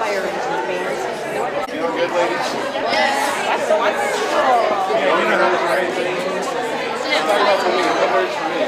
fire engine band. Feeling good, ladies? That's wonderful. Yeah, you know how to write things. Talk about for me. What works for me?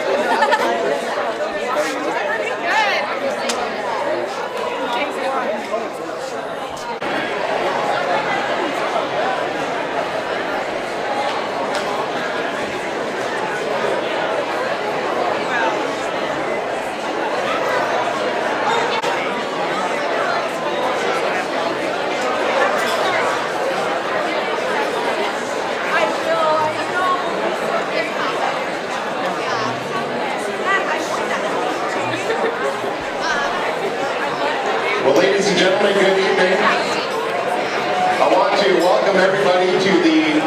Well, ladies and gentlemen, good evening. I want to welcome everybody to the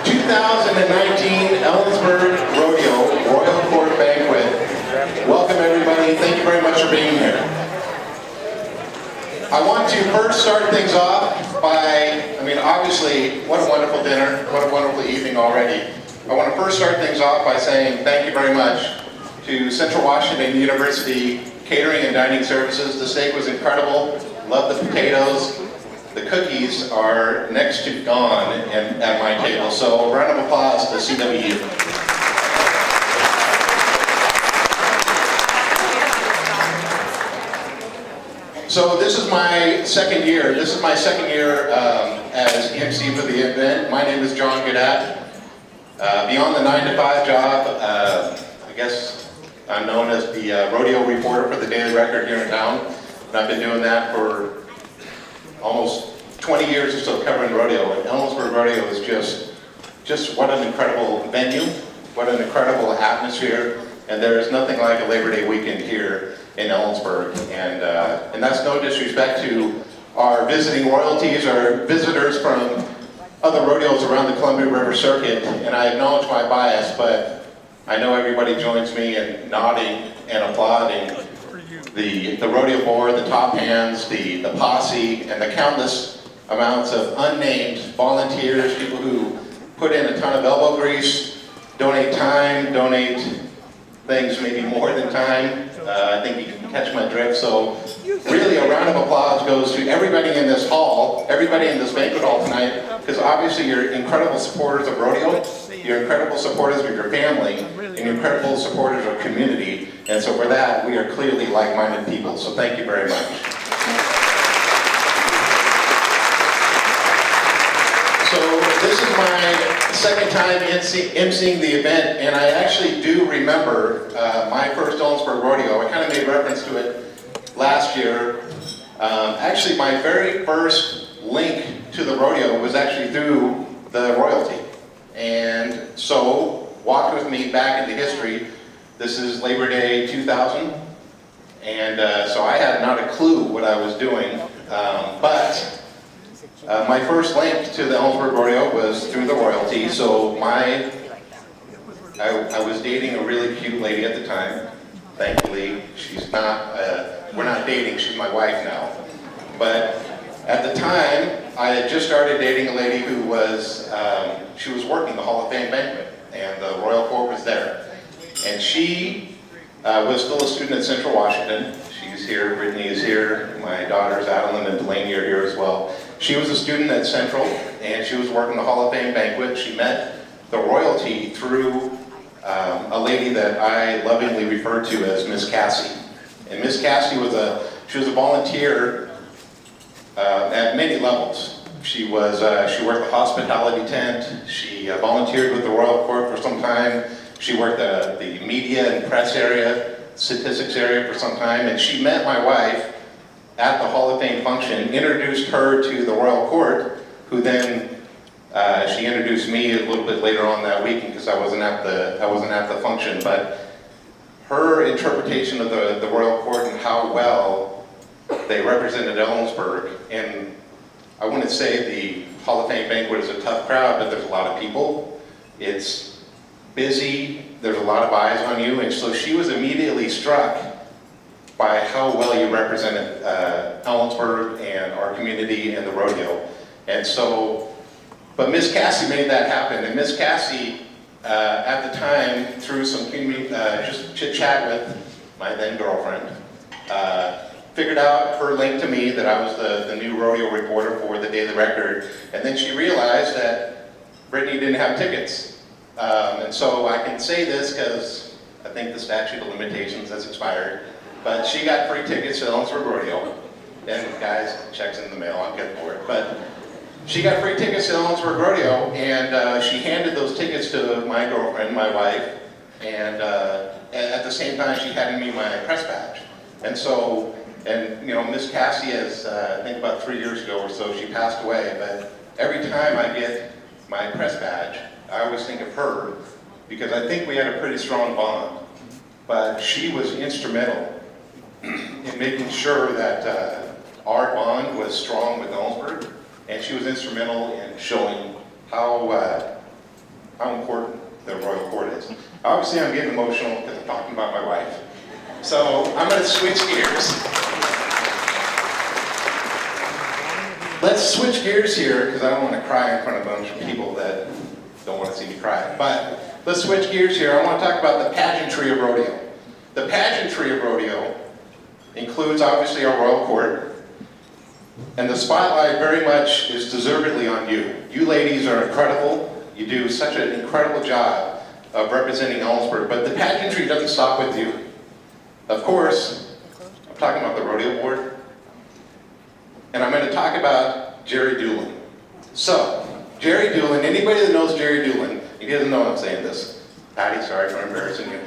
2019 Ellensburg Rodeo Royal Court Banquet. Welcome everybody. Thank you very much for being here. I want to first start things off by, obviously, what a wonderful dinner, what a wonderful evening already. I want to first start things off by saying thank you very much to Central Washington University Catering and Dining Services. The steak was incredible. Love the potatoes. The cookies are next to gone at my table. So a round of applause to CWU. So this is my second year. This is my second year as MC for the event. My name is John Gadat. Beyond the 9-to-5 job, I guess I'm known as the rodeo reporter for the Daily Record here in town, and I've been doing that for almost 20 years or so covering rodeo. And Ellensburg Rodeo is just what an incredible venue, what an incredible atmosphere, and there is nothing like a Labor Day weekend here in Ellensburg. And that's no disrespect to our visiting royalties or visitors from other rodeos around the Columbia River Circuit, and I acknowledge my bias, but I know everybody joins me in nodding and applauding the rodeo board, the top hands, the posse, and the countless amounts of unnamed volunteers, people who put in a ton of elbow grease, donate time, donate things maybe more than time. I think you can catch my drift. So really a round of applause goes to everybody in this hall, everybody in this banquet hall tonight, because obviously you're incredible supporters of rodeo, you're incredible supporters of your family, and you're incredible supporters of community. And so for that, we are clearly like-minded people. So thank you very much. So this is my second time emceeing the event, and I actually do remember my first Ellensburg Rodeo. I kind of made reference to it last year. Actually, my very first link to the rodeo was actually through the royalty. And so, walk with me back into history. This is Labor Day 2000, and so I had not a clue what I was doing, but my first link to the Ellensburg Rodeo was through the royalty. So I was dating a really cute lady at the time. Thankfully, she's not, we're not dating, she's my wife now. But at the time, I had just started dating a lady who was, she was working the Hall of Fame banquet, and the Royal Court was there. And she was still a student at Central Washington. She's here, Brittany is here, my daughters Adeline and Delaney are here as well. She was a student at Central, and she was working the Hall of Fame banquet. She met the royalty through a lady that I lovingly refer to as Miss Cassie. And Miss Cassie was she was a volunteer at many levels. She worked the hospitality tent. She volunteered with the Royal Court for some time. She worked the media and press area, statistics area for some time, and she met my wife at the Hall of Fame function, introduced her to the Royal Court, who then she introduced me a little bit later on that weekend because I wasn't at the function. But her interpretation of the Royal Court and how well they represented Ellensburg, and I wouldn't say the Hall of Fame banquet is a tough crowd, but there's a lot of people. It's busy. There's a lot of eyes on you, and so she was immediately struck by how well you represented Ellensburg and our community and the rodeo. And so, but Miss Cassie made that happen, and Miss Cassie, at the time, through some just chit-chat with my then girlfriend, figured out her link to me, that I was the new rodeo reporter for the Daily Record, and then she realized that Brittany didn't have tickets. And so I can say this because I think the statute of limitations has expired, but she got free tickets to Ellensburg Rodeo. And guys, checks in the mail, I'm good for it. But she got free tickets to Ellensburg Rodeo, and she handed those tickets to my girlfriend, my wife, and at the same time she handed me my press badge. And so, you know, Miss Cassie is, I think about 3 years ago or so, she passed away, but every time I get my press badge, I always think of her, because I think we had a pretty strong bond. But she was instrumental in making sure that our bond was strong with Ellensburg, and she was instrumental in showing how important the Royal Court is. Obviously, I'm getting emotional because I'm talking about my wife. So I'm going to switch gears. Let's switch gears here, because I don't want to cry in front of a bunch of people that don't want to see me cry. But let's switch gears here. I want to talk about the pageantry of rodeo. The pageantry of rodeo includes, obviously, our Royal Court. And the spotlight very much is deservedly on you. You ladies are incredible. You do such an incredible job of representing Ellensburg. But the pageantry doesn't stop with you. Of course, I'm talking about the rodeo board. And I'm going to talk about Jerry Doolin. So, Jerry Doolin, anybody that knows Jerry Doolin, he doesn't know I'm saying this. Patty, sorry for embarrassing you.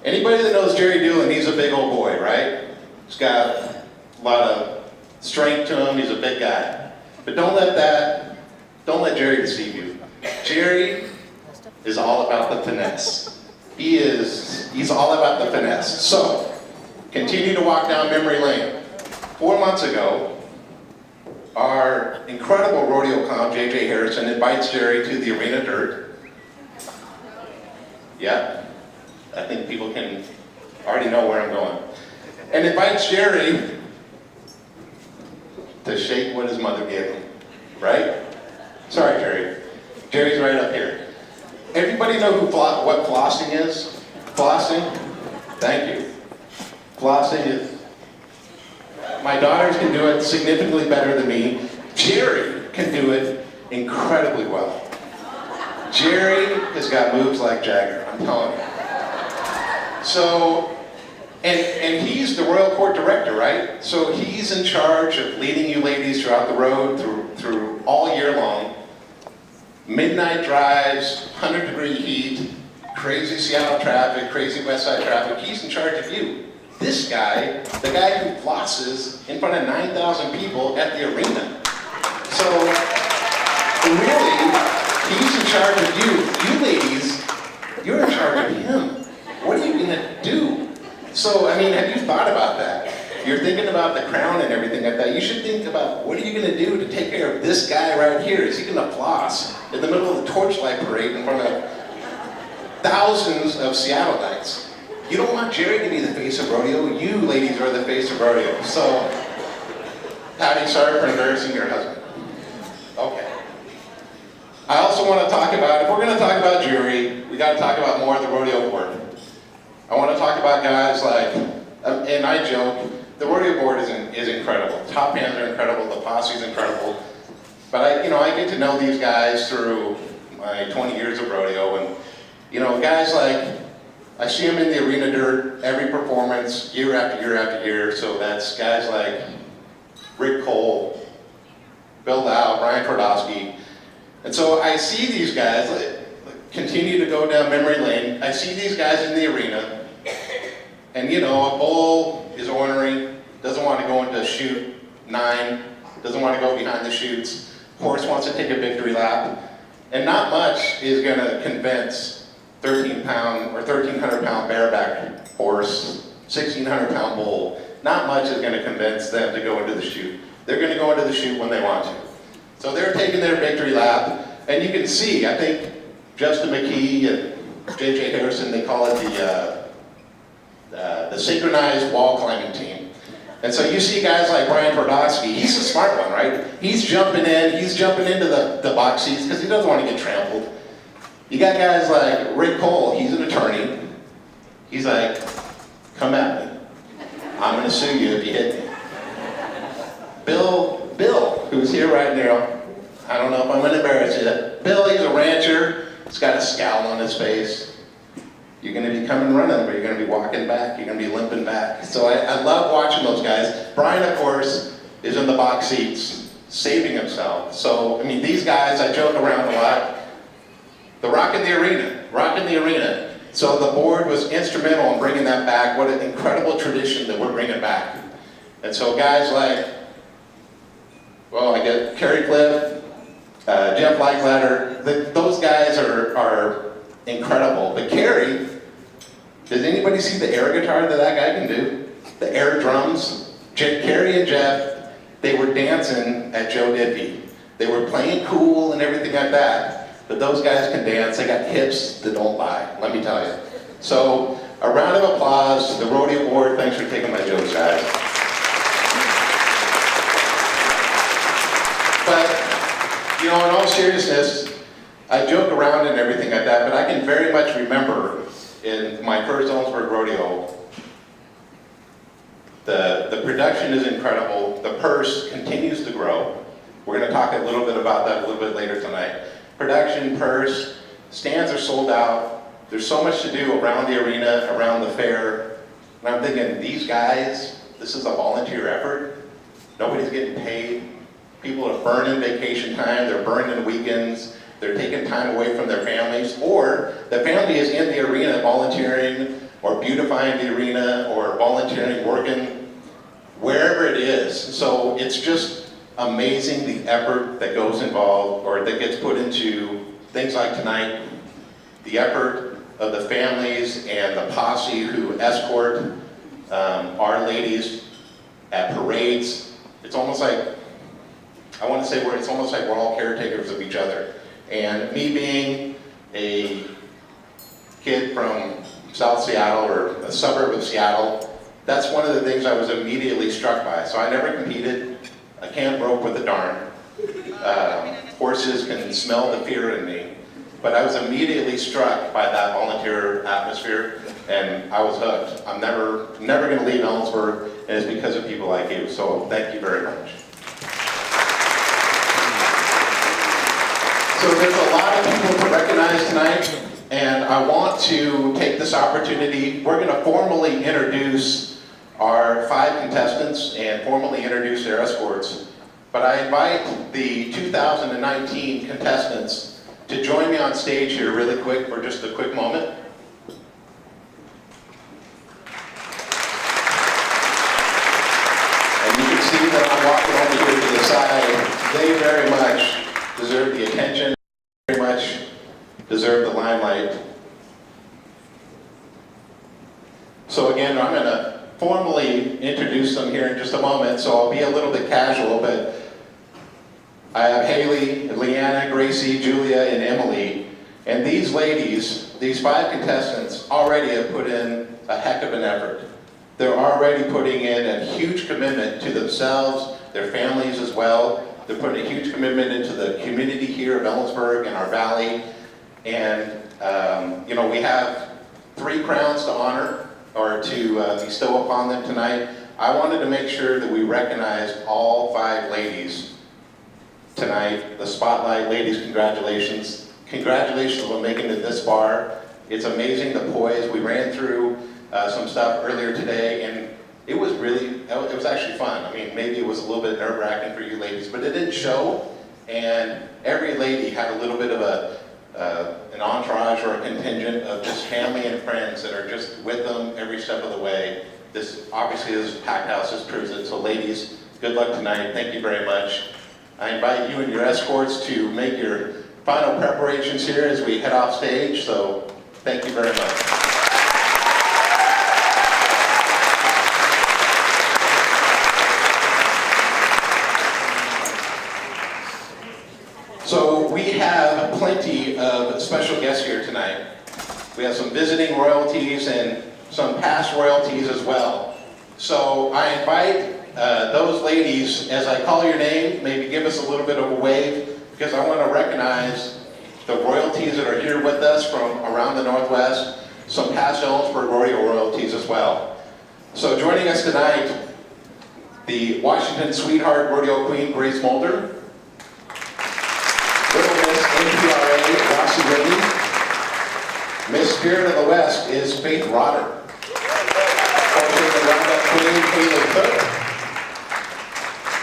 Anybody that knows Jerry Doolin, he's a big old boy, right? He's got a lot of strength to him, he's a big guy. But don't let Jerry deceive you. Jerry is all about the finesse. He's all about the finesse. So, continue to walk down memory lane. 4 months ago, our incredible rodeo clown, J.J. Harrison, invites Jerry to the arena dirt. Yeah, I think people can already know where I'm going. And invites Jerry to shake what his mother gave him, right? Sorry, Jerry. Jerry's right up here. Everybody know what flossing is? Flossing? Thank you. Flossing is... My daughters can do it significantly better than me. Jerry can do it incredibly well. Jerry has got moves like Jagger, I'm telling you. So, and he's the Royal Court Director, right? So he's in charge of leading you ladies throughout the road, through all year long. Midnight drives, 100-degree heat, crazy Seattle traffic, crazy West Side traffic. He's in charge of you. This guy, the guy who flosses in front of 9,000 people at the arena. So, really, he's in charge of you. You ladies, you're in charge of him. What are you going to do? So, I mean, have you thought about that? You're thinking about the crown and everything like that. You should think about, what are you going to do to take care of this guy right here? Is he going to floss in the middle of the torchlight parade in front of thousands of Seattleites? You don't want Jerry to be the face of rodeo. You ladies are the face of rodeo. So, Patty, sorry for embarrassing your husband. Okay. I also want to talk about, if we're going to talk about Jerry, we got to talk about more of the rodeo board. I want to talk about guys like, and I joke, the rodeo board is incredible. Top hands are incredible. The posse's incredible. But I get to know these guys through my 20 years of rodeo, and guys like, I see them in the arena dirt every performance, year after year after year. So that's guys like Rick Cole, Bill Lau, Brian Twardowski. And so I see these guys continue to go down memory lane. I see these guys in the arena, and a bull is ornery, doesn't want to go into chute 9, doesn't want to go behind the chutes. Horse wants to take a victory lap, and not much is going to convince 13-pound or 1,300-pound bareback horse, 1,600-pound bull. Not much is going to convince them to go into the chute. They're going to go into the chute when they want to. So they're taking their victory lap, and you can see, I think Justin McKee and J.J. Harrison, they call it the synchronized wall climbing team. And so you see guys like Brian Twardowski, he's a smart one, right? He's jumping into the box seats because he doesn't want to get trampled. You got guys like Rick Cole, he's an attorney. He's like, come at me. I'm gonna sue you if you hit me. Bill, who's here right now, I don't know if I'm gonna embarrass you. Bill, he's a rancher. He's got a scowl on his face. You're gonna be coming running, but you're gonna be walking back. You're gonna be limping back. So I love watching those guys. Brian, of course, is in the box seats, saving himself. So, I mean, these guys, I joke around a lot. The Rock in the Arena. So the board was instrumental in bringing that back. What an incredible tradition that we're bringing back. And so guys like, well, I get Kerry Cliff, Jeff Lightladder, those guys are incredible. But Kerry, does anybody see the air guitar that guy can do? The air drums? Kerry and Jeff, they were dancing at Joe Diffie. They were playing cool and everything like that. But those guys can dance. They got hips that don't lie, let me tell you. So, a round of applause to the rodeo board. Thanks for taking my jokes, guys. But, you know, in all seriousness, I joke around and everything like that, but I can very much remember in my first Ellensburg rodeo, the production is incredible. The purse continues to grow. We're going to talk a little bit about that a little bit later tonight. Production, purse, stands are sold out. There's so much to do around the arena, around the fair. And I'm thinking, these guys, this is a volunteer effort. Nobody's getting paid. People are burning vacation time. They're burning weekends. They're taking time away from their families. Or the family is in the arena volunteering or beautifying the arena or volunteering, working, wherever it is. So it's just amazing the effort that goes involved or that gets put into things like tonight, the effort of the families and the posse who escort our ladies at parades. It's almost like, I want to say it's almost like we're all caretakers of each other. And me being a kid from South Seattle or a suburb of Seattle, that's one of the things I was immediately struck by. So I never competed. I can't rope with a darn. Horses can smell the fear in me. But I was immediately struck by that volunteer atmosphere, and I was hooked. I'm never going to leave Ellensburg, and it's because of people like you. So thank you very much. So there's a lot of people to recognize tonight, and I want to take this opportunity. We're going to formally introduce our 5 contestants and formally introduce their escorts. But I invite the 2019 contestants to join me on stage here really quick for just a quick moment. And you can see that I'm walking over here to the side. They very much deserve the attention, very much deserve the limelight. So again, I'm going to formally introduce them here in just a moment, so I'll be a little bit casual, but I have Haley, Leanna, Gracie, Julia, and Emily, and these ladies, these 5 contestants, already have put in a heck of an effort. They're already putting in a huge commitment to themselves, their families as well. They're putting a huge commitment into the community here of Ellensburg and our valley, and you know, we have 3 crowns to honor or to bestow upon them tonight. I wanted to make sure that we recognized all 5 ladies tonight. The spotlight, ladies, congratulations. Congratulations on making it this far. It's amazing, the poise. We ran through some stuff earlier today, and it was actually fun. I mean, maybe it was a little bit nerve-wracking for you ladies, but it didn't show, and every lady had a little bit of an entourage or a contingent of just family and friends that are just with them every step of the way. This packed house just proves it. So ladies, good luck tonight. Thank you very much. I invite you and your escorts to make your final preparations here as we head off stage. So thank you very much. So we have plenty of special guests here tonight. We have some visiting royalties and some past royalties as well. So I invite those ladies, as I call your name, maybe give us a little bit of a wave, because I want to recognize the royalties that are here with us from around the Northwest, some past Ellensburg rodeo royalties as well. So joining us tonight, the Washington Sweetheart Rodeo Queen, Grace Mulder. Little Miss NPRA, Rossi Whitney. Miss Spirit of the West is Faith Rodder. Roundup Queen, Caleb Cook.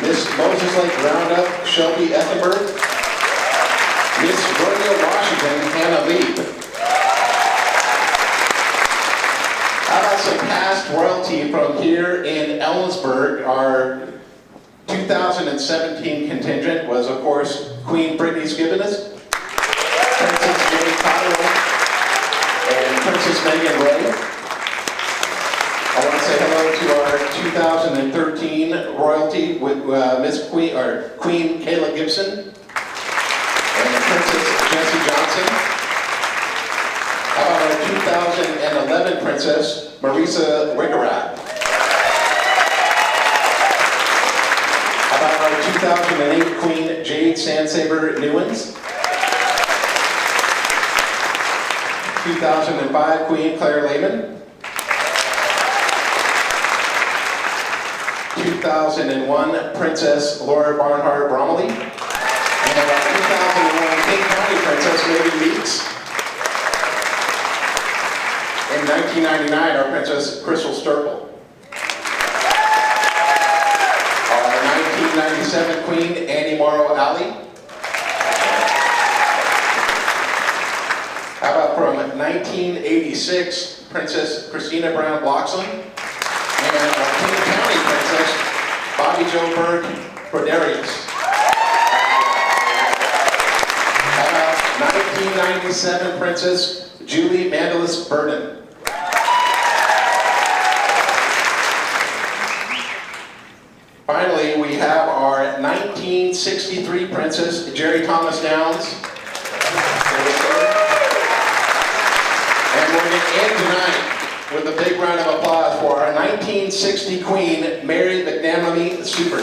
Miss Moses Lake Roundup, Shelby Ethenberg. Miss Rodeo Washington, Hannah Lee. How about some past royalty from here in Ellensburg? Our 2017 contingent was, of course, Queen Brittany Skibbinus, Princess Jane Cotterill, and Princess Megan Ray. I want to say hello to our 2013 royalty with Miss Queen, or Queen Kayla Gibson, and Princess Jessie Johnson. How about our 2011 Princess Marisa Wickerat? How about our 2008 Queen Jade Sandsaber Newens? 2005 Queen Claire Lehman? 2001 Princess Laura Barnhart Bromley? And our 2001 King County Princess Megan Meeks? In 1999, our Princess Crystal Sturple. Our 1997 Queen Annie Morrow Alley. How about from 1986, Princess Christina Brown Bloxham. And our King County Princess Bobby Jo Berg Broderius. How about 1997 Princess Julie Mandelis Burden. Finally, we have our 1963 Princess Jerry Thomas Downs. And we're going to end tonight with a big round of applause for our 1960 Queen, Mary McNamee Super.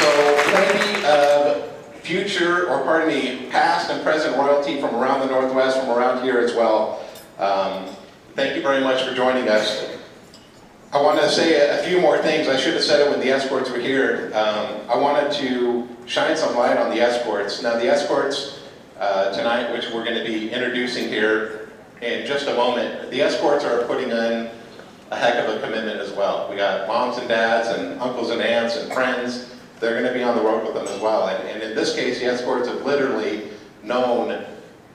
So plenty of future, or pardon me, past and present royalty from around the Northwest, from around here as well. Thank you very much for joining us. I want to say a few more things. I should have said it when the escorts were here. I wanted to shine some light on the escorts. Now the escorts tonight, which we're going to be introducing here in just a moment, the escorts are putting in a heck of a commitment as well. We got moms and dads and uncles and aunts and friends. They're going to be on the road with them as well. And in this case, the escorts have literally known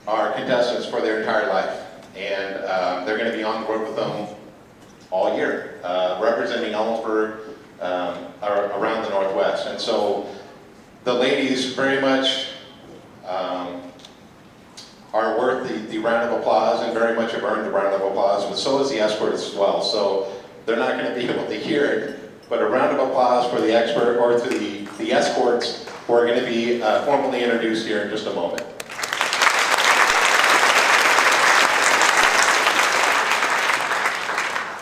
our contestants for their entire life. And they're going to be on the road with them all year, representing Ellensburg around the Northwest. And so the ladies very much are worth the round of applause, and very much have earned the round of applause, but so is the escorts as well. So they're not going to be able to hear it, but a round of applause for the expert, or to the escorts, who are going to be formally introduced here in just a moment.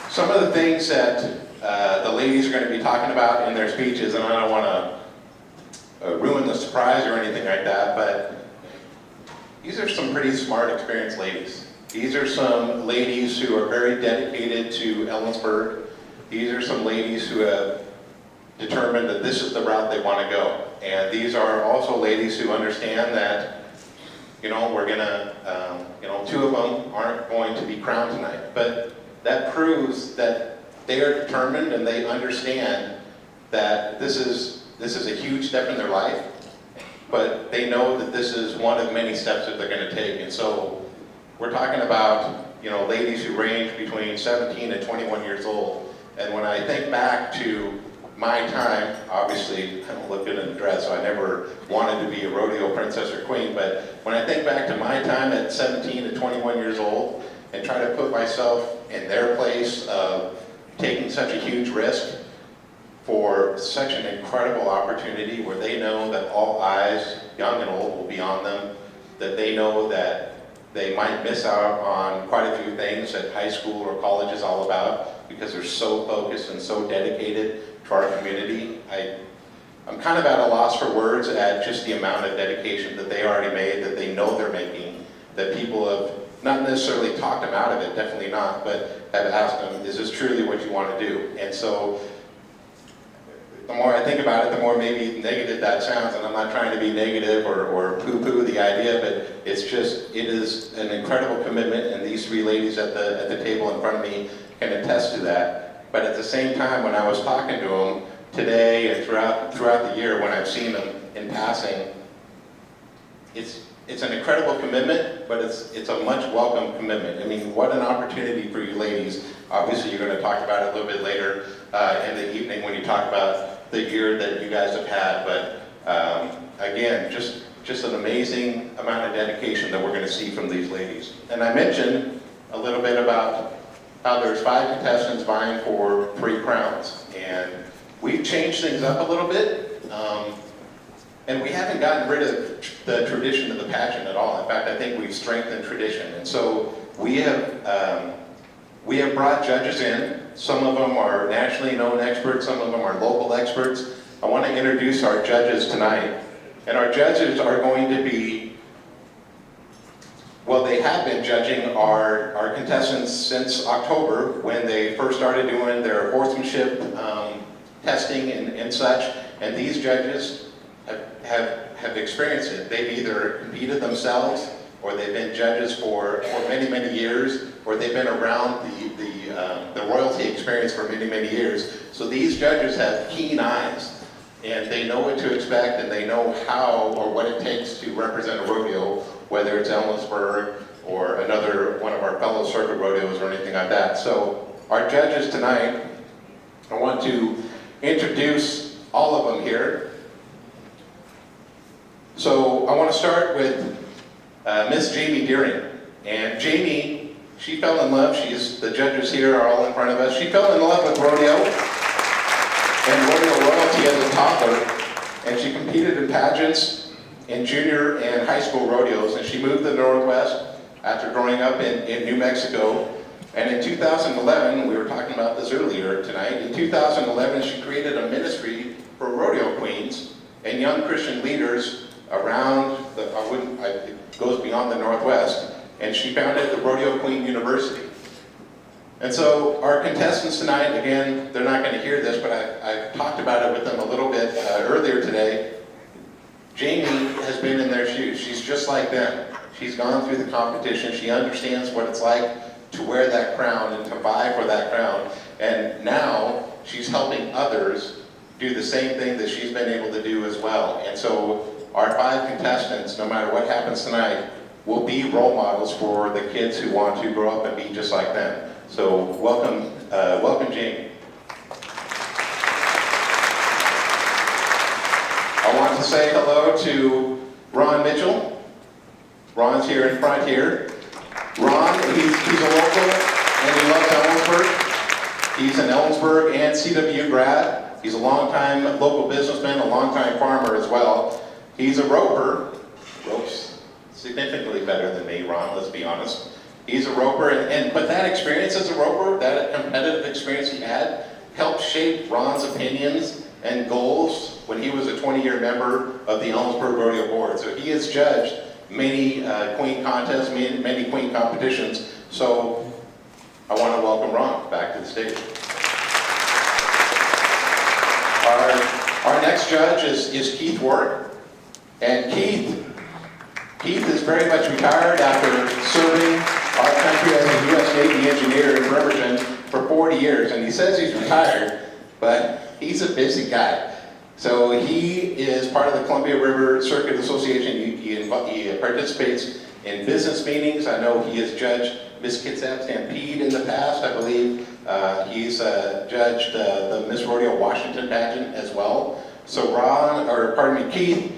Some of the things that the ladies are going to be talking about in their speeches, and I don't want to ruin the surprise or anything like that, but these are some pretty smart, experienced ladies. These are some ladies who are very dedicated to Ellensburg. These are some ladies who have determined that this is the route they want to go. And these are also ladies who understand that, you know, we're going to, two of them aren't going to be crowned tonight. But that proves that they are determined and they understand that this is a huge step in their life, but they know that this is one of many steps that they're going to take. And so we're talking about, you know, ladies who range between 17 and 21 years old. And when I think back to my time, obviously I don't look good in a dress, so I never wanted to be a rodeo princess or queen, but when I think back to my time at 17 to 21 years old and try to put myself in their place of taking such a huge risk for such an incredible opportunity where they know that all eyes, young and old, will be on them, that they know that they might miss out on quite a few things that high school or college is all about because they're so focused and so dedicated to our community. I'm kind of at a loss for words at just the amount of dedication that they already made, that they know they're making that people have not necessarily talked them out of it, definitely not, but have asked them, is this truly what you want to do? And so the more I think about it, the more maybe negative that sounds, and I'm not trying to be negative or poo-poo the idea, but it's just, it is an incredible commitment, and these three ladies at the table in front of me can attest to that. But at the same time, when I was talking to them today and throughout the year, when I've seen them in passing, it's an incredible commitment, but it's a much welcome commitment. I mean, what an opportunity for you ladies. Obviously, you're going to talk about it a little bit later in the evening when you talk about the year that you guys have had. But again, just an amazing amount of dedication that we're going to see from these ladies. And I mentioned a little bit about how there's 5 contestants vying for 3 crowns. And we've changed things up a little bit. And we haven't gotten rid of the tradition of the pageant at all. In fact, I think we've strengthened tradition. And so we have brought judges in. Some of them are nationally known experts, some of them are local experts. I want to introduce our judges tonight. And our judges are going to be, well, they have been judging our contestants since October, when they first started doing their horsemanship testing and such. And these judges have experienced it. They've either competed themselves, or they've been judges for many, many years, or they've been around the royalty experience for many, many years. So these judges have keen eyes, and they know what to expect, and they know how or what it takes to represent a rodeo, whether it's Ellensburg or another one of our fellow circuit rodeos or anything like that. So our judges tonight, I want to introduce all of them here. So I want to start with Miss Jamie Deering. And Jamie, she fell in love. The judges here are all in front of us. She fell in love with rodeo and rodeo royalty as a toddler. And she competed in pageants in junior and high school rodeos. And she moved to the Northwest after growing up in New Mexico. And in 2011, we were talking about this earlier tonight, in 2011 she created a ministry for rodeo queens and young Christian leaders around it goes beyond the Northwest, and she founded the Rodeo Queen University. And so our contestants tonight, again, they're not going to hear this, but I've talked about it with them a little bit earlier today. Jamie has been in their shoes. She's just like them. She's gone through the competition. She understands what it's like to wear that crown and to vie for that crown. And now she's helping others do the same thing that she's been able to do as well. And so our 5 contestants, no matter what happens tonight, will be role models for the kids who want to grow up and be just like them. So welcome Jamie. I want to say hello to Ron Mitchell. Ron's here in front here. Ron, he's a local and he loves Ellensburg. He's an Ellensburg and CW grad. He's a longtime local businessman, a longtime farmer as well. He's a roper. Ropes significantly better than me, Ron, let's be honest. He's a roper, but that experience as a roper, that competitive experience he had, helped shape Ron's opinions and goals when he was a 20-year member of the Ellensburg Rodeo Board. So he has judged many queen contests, many queen competitions. So I want to welcome Ron back to the stage. Our next judge is Keith Ward. And Keith is very much retired after serving our country as a U.S. Navy engineer in Bremerton for 40 years. And he says he's retired, but he's a busy guy. So he is part of the Columbia River Circuit Association. He participates in business meetings. I know he has judged Miss Kitsap Stampede in the past. I believe he's judged the Miss Rodeo Washington pageant as well. So Keith,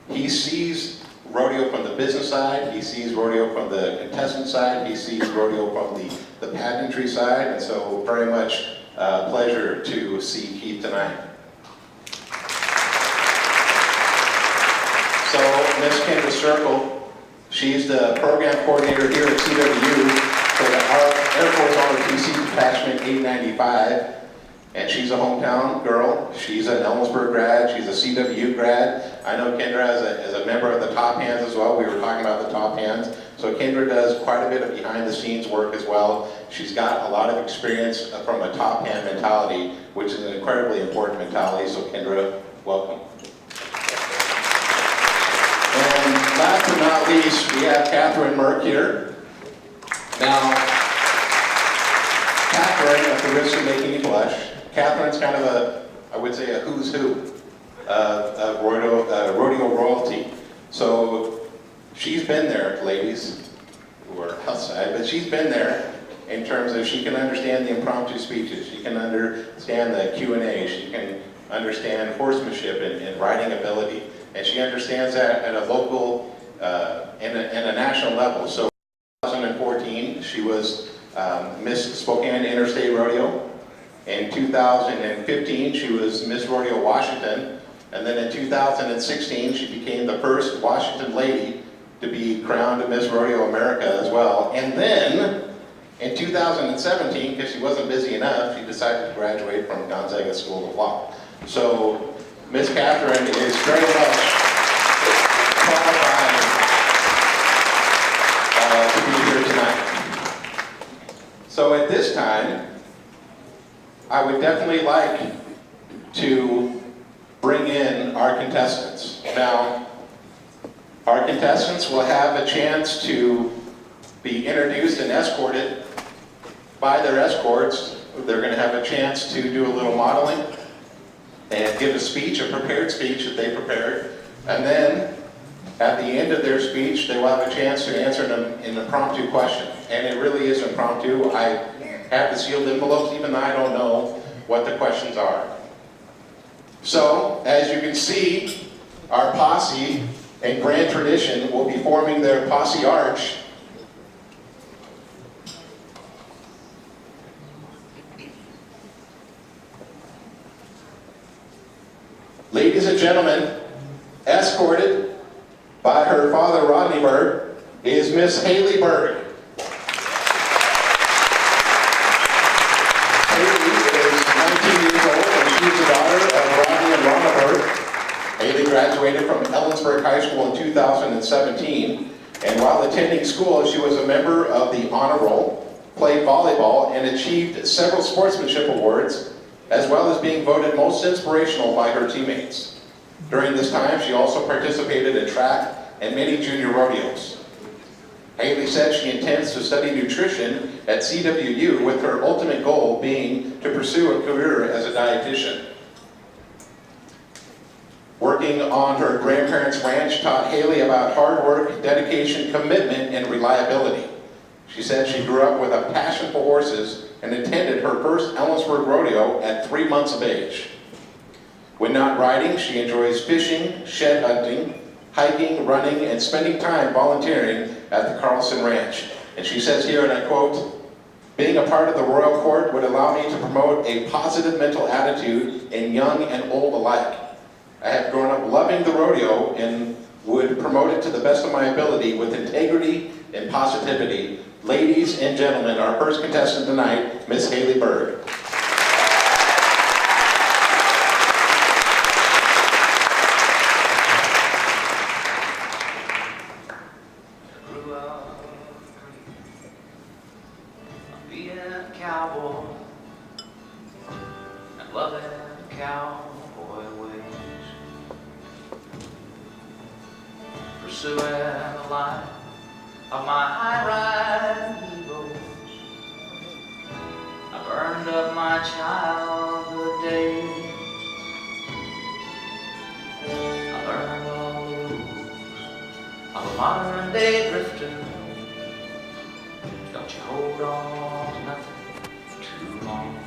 he sees rodeo from the business side, he sees rodeo from the contestant side, he sees rodeo from the pageantry side, and so very much pleasure to see Keith tonight. So Miss Kendra Circle, she's the program coordinator here at CWU for the Air Force ROTC Detachment 895. And she's a hometown girl. She's an Ellensburg grad. She's a CWU grad. I know Kendra as a member of the Top Hands as well. We were talking about the Top Hands. So Kendra does quite a bit of behind the scenes work as well. She's got a lot of experience from a top hand mentality, which is an incredibly important mentality. So Kendra, welcome. And last but not least, we have Catherine Merck here. Now, Catherine, at the risk of making you blush, Catherine's kind of a, I would say, a who's who of rodeo royalty. So she's been there, ladies, who are outside, but she's been there in terms of she can understand the impromptu speeches, she can understand the Q&A, she can understand horsemanship and riding ability, and she understands that at a local and a national level. So in 2014, she was Miss Spokane Interstate Rodeo. In 2015, she was Miss Rodeo Washington. And then in 2016, she became the first Washington lady to be crowned Miss Rodeo America as well. And then in 2017, because she wasn't busy enough, she decided to graduate from Gonzaga School of Law. So Miss Catherine is very much qualified to be here tonight. So at this time, I would definitely like to bring in our contestants. Now, our contestants will have a chance to be introduced and escorted by their escorts. They're going to have a chance to do a little modeling and give a speech, a prepared speech that they prepared. And then, at the end of their speech, they will have a chance to answer an impromptu question. And it really is impromptu. I have the sealed envelopes, even though I don't know what the questions are. So, as you can see, our posse and Grand Tradition will be forming their posse arch. Ladies and gentlemen, escorted by her father, Rodney Berg, is Miss Haley Berg. Haley graduated from Ellensburg High School in 2017, and while attending school, she was a member of the honor roll, played volleyball, and achieved several sportsmanship awards, as well as being voted most inspirational by her teammates. During this time, she also participated in track and many junior rodeos. Haley said she intends to study nutrition at CWU, with her ultimate goal being to pursue a career as a dietitian. Working on her grandparents' ranch taught Haley about hard work, dedication, commitment, and reliability. She said she grew up with a passion for horses and attended her first Ellensburg rodeo at 3 months of age. When not riding, she enjoys fishing, shed hunting, hiking, running, and spending time volunteering at the Carlson Ranch. And she says here, and I quote, "Being a part of the Royal Court would allow me to promote a positive mental attitude in young and old alike. I have grown up loving the rodeo and would promote it to the best of my ability with integrity and positivity." Ladies and gentlemen, our first contestant tonight, Miss Haley Berg. Grew up being a cowboy and loving cowboy ways, pursuing the life of my high-riding heroes. I burned up my childhood days. I learned all the rules of a modern-day drifter. Don't you hold on to nothing too long.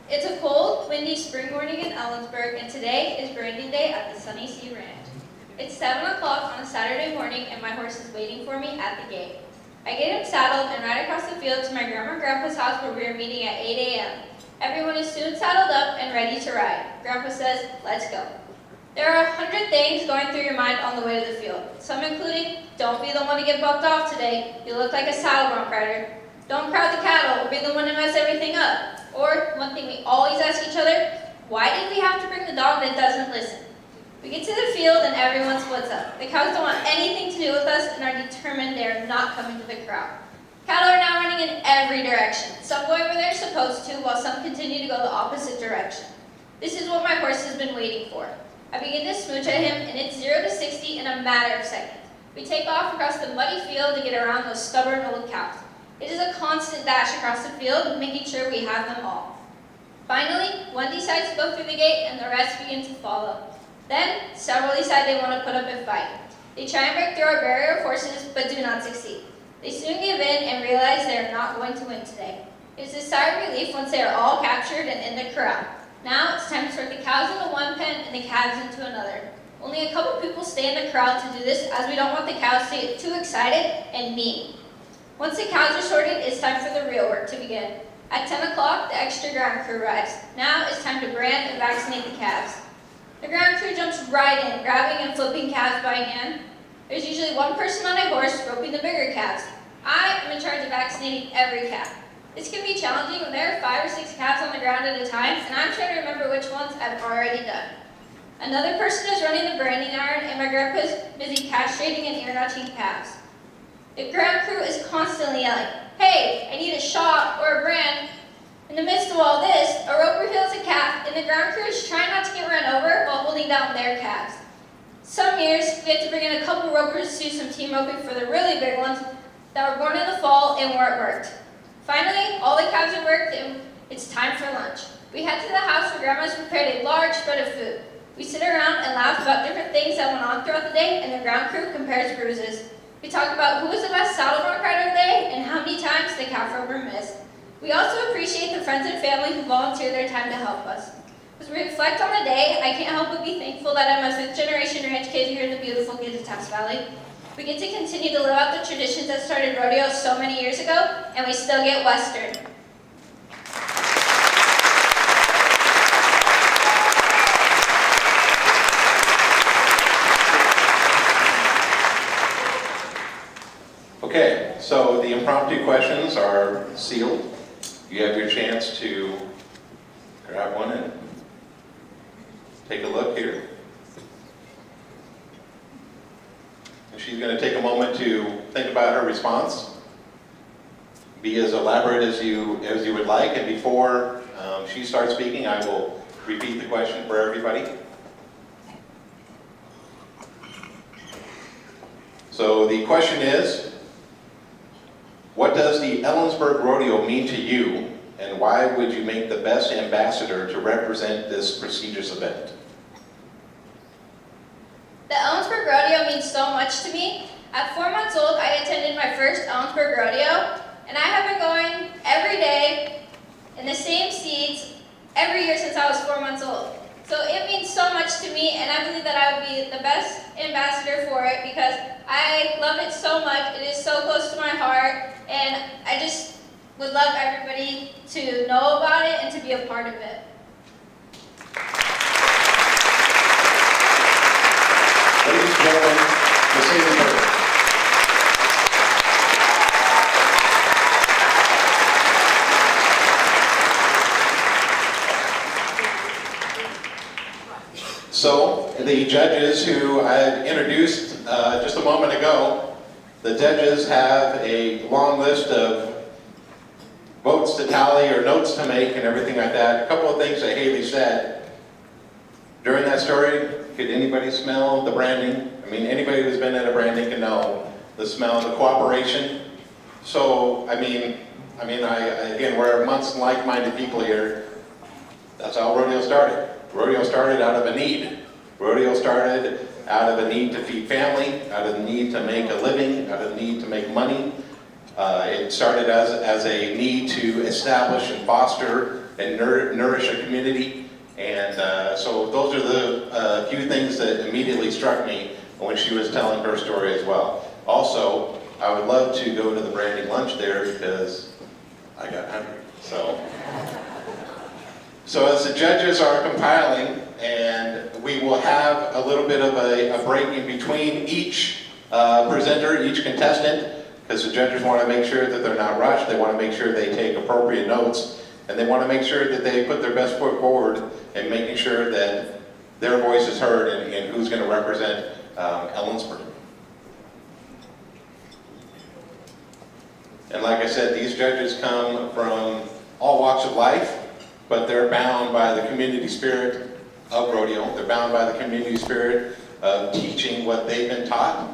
It's a cold, windy spring morning in Ellensburg, and today is branding day at the Sunny Sea Ranch. It's 7 o'clock on a Saturday morning, and my horse is waiting for me at the gate. I get him saddled and ride across the field to my grandma and grandpa's house, where we are meeting at 8 a.m. Everyone is soon saddled up and ready to ride. Grandpa says, "Let's go." There are 100 things going through your mind on the way to the field. Some including, don't be the one to get bucked off today. You look like a saddle bronc rider. Don't crowd the cattle or be the one to mess everything up. Or, one thing we always ask each other, Why did we have to bring the dog that doesn't listen? We get to the field and everyone splits up. The cows don't want anything to do with us and are determined they are not coming to the crowd. Cattle are now running in every direction. Some go where they're supposed to, while some continue to go the opposite direction. This is what my horse has been waiting for. I begin to smooch at him, and it's 0 to 60 in a matter of seconds. We take off across the muddy field to get around those stubborn old cows. It is a constant dash across the field, making sure we have them all. Finally, one decides to go through the gate, and the rest begin to follow. Then, several decide they want to put up a fight. They try and break through our barrier of horses, but do not succeed. They soon give in and realize they are not going to win today. It is a sigh of relief once they are all captured and in the corral. Now it's time to sort the cows into one pen and the calves into another. Only a couple people stay in the corral to do this, as we don't want the cows to get too excited and mean. Once the cows are sorted, it's time for the real work to begin. At 10 o'clock, the extra ground crew arrives. Now it's time to brand and vaccinate the calves. The ground crew jumps right in, grabbing and flipping calves by hand. There's usually one person on a horse roping the bigger calves. I am in charge of vaccinating every calf. This can be challenging when there are 5 or 6 calves on the ground at a time, and I'm trying to remember which ones I've already done. Another person is running the branding iron, and my grandpa is busy castrating and ear-notching calves. The ground crew is constantly yelling, "Hey, I need a shot or a brand." In the midst of all this, a roper heals a calf, and the ground crew is trying not to get run over while holding down their calves. Some years, we had to bring in a couple ropers to do some team roping for the really big ones that were born in the fall and weren't worked. Finally, all the calves are worked, and it's time for lunch. We head to the house where Grandma's prepared a large spread of food. We sit around and laugh about different things that went on throughout the day, and the ground crew compares bruises. We talk about who was the best saddle bronc rider of the day and how many times the calf roper missed. We also appreciate the friends and family who volunteer their time to help us. As we reflect on the day, I can't help but be thankful that I'm a 5th generation ranch kid here in the beautiful Kittitas Valley. We get to continue to live out the traditions that started rodeo so many years ago, and we still get Western. Okay, so the impromptu questions are sealed. You have your chance to grab one and take a look here. And she's going to take a moment to think about her response. Be as elaborate as you would like, and before she starts speaking, I will repeat the question for everybody. So the question is, what does the Ellensburg Rodeo mean to you, and why would you make the best ambassador to represent this prestigious event? The Ellensburg Rodeo means so much to me. At 4 months old, I attended my first Ellensburg Rodeo, and I have been going every day in the same seats every year since I was 4 months old. So it means so much to me, and I believe that I would be the best ambassador for it because I love it so much. It is so close to my heart, and I just would love everybody to know about it and to be a part of it. Ladies and gentlemen, Miss Ellensburg. So, the judges who I had introduced just a moment ago, the judges have a long list of votes to tally or notes to make and everything like that. A couple of things that Haley said. During that story, could anybody smell the branding? I mean, anybody who's been at a branding can know the smell, the cooperation. So, I mean, again, we're amongst like-minded people here. That's how rodeo started. Rodeo started out of a need. Rodeo started out of a need to feed family, out of the need to make a living, out of the need to make money. It started as a need to establish and foster and nourish a community. And so those are the few things that immediately struck me when she was telling her story as well. Also, I would love to go to the branding lunch there because I got hungry. So as the judges are compiling, and we will have a little bit of a break in between each presenter, each contestant, because the judges want to make sure that they're not rushed. They want to make sure they take appropriate notes. and they want to make sure that they put their best foot forward in making sure that their voice is heard in who's going to represent Ellensburg. And like I said, these judges come from all walks of life, but they're bound by the community spirit of rodeo. They're bound by the community spirit of teaching what they've been taught,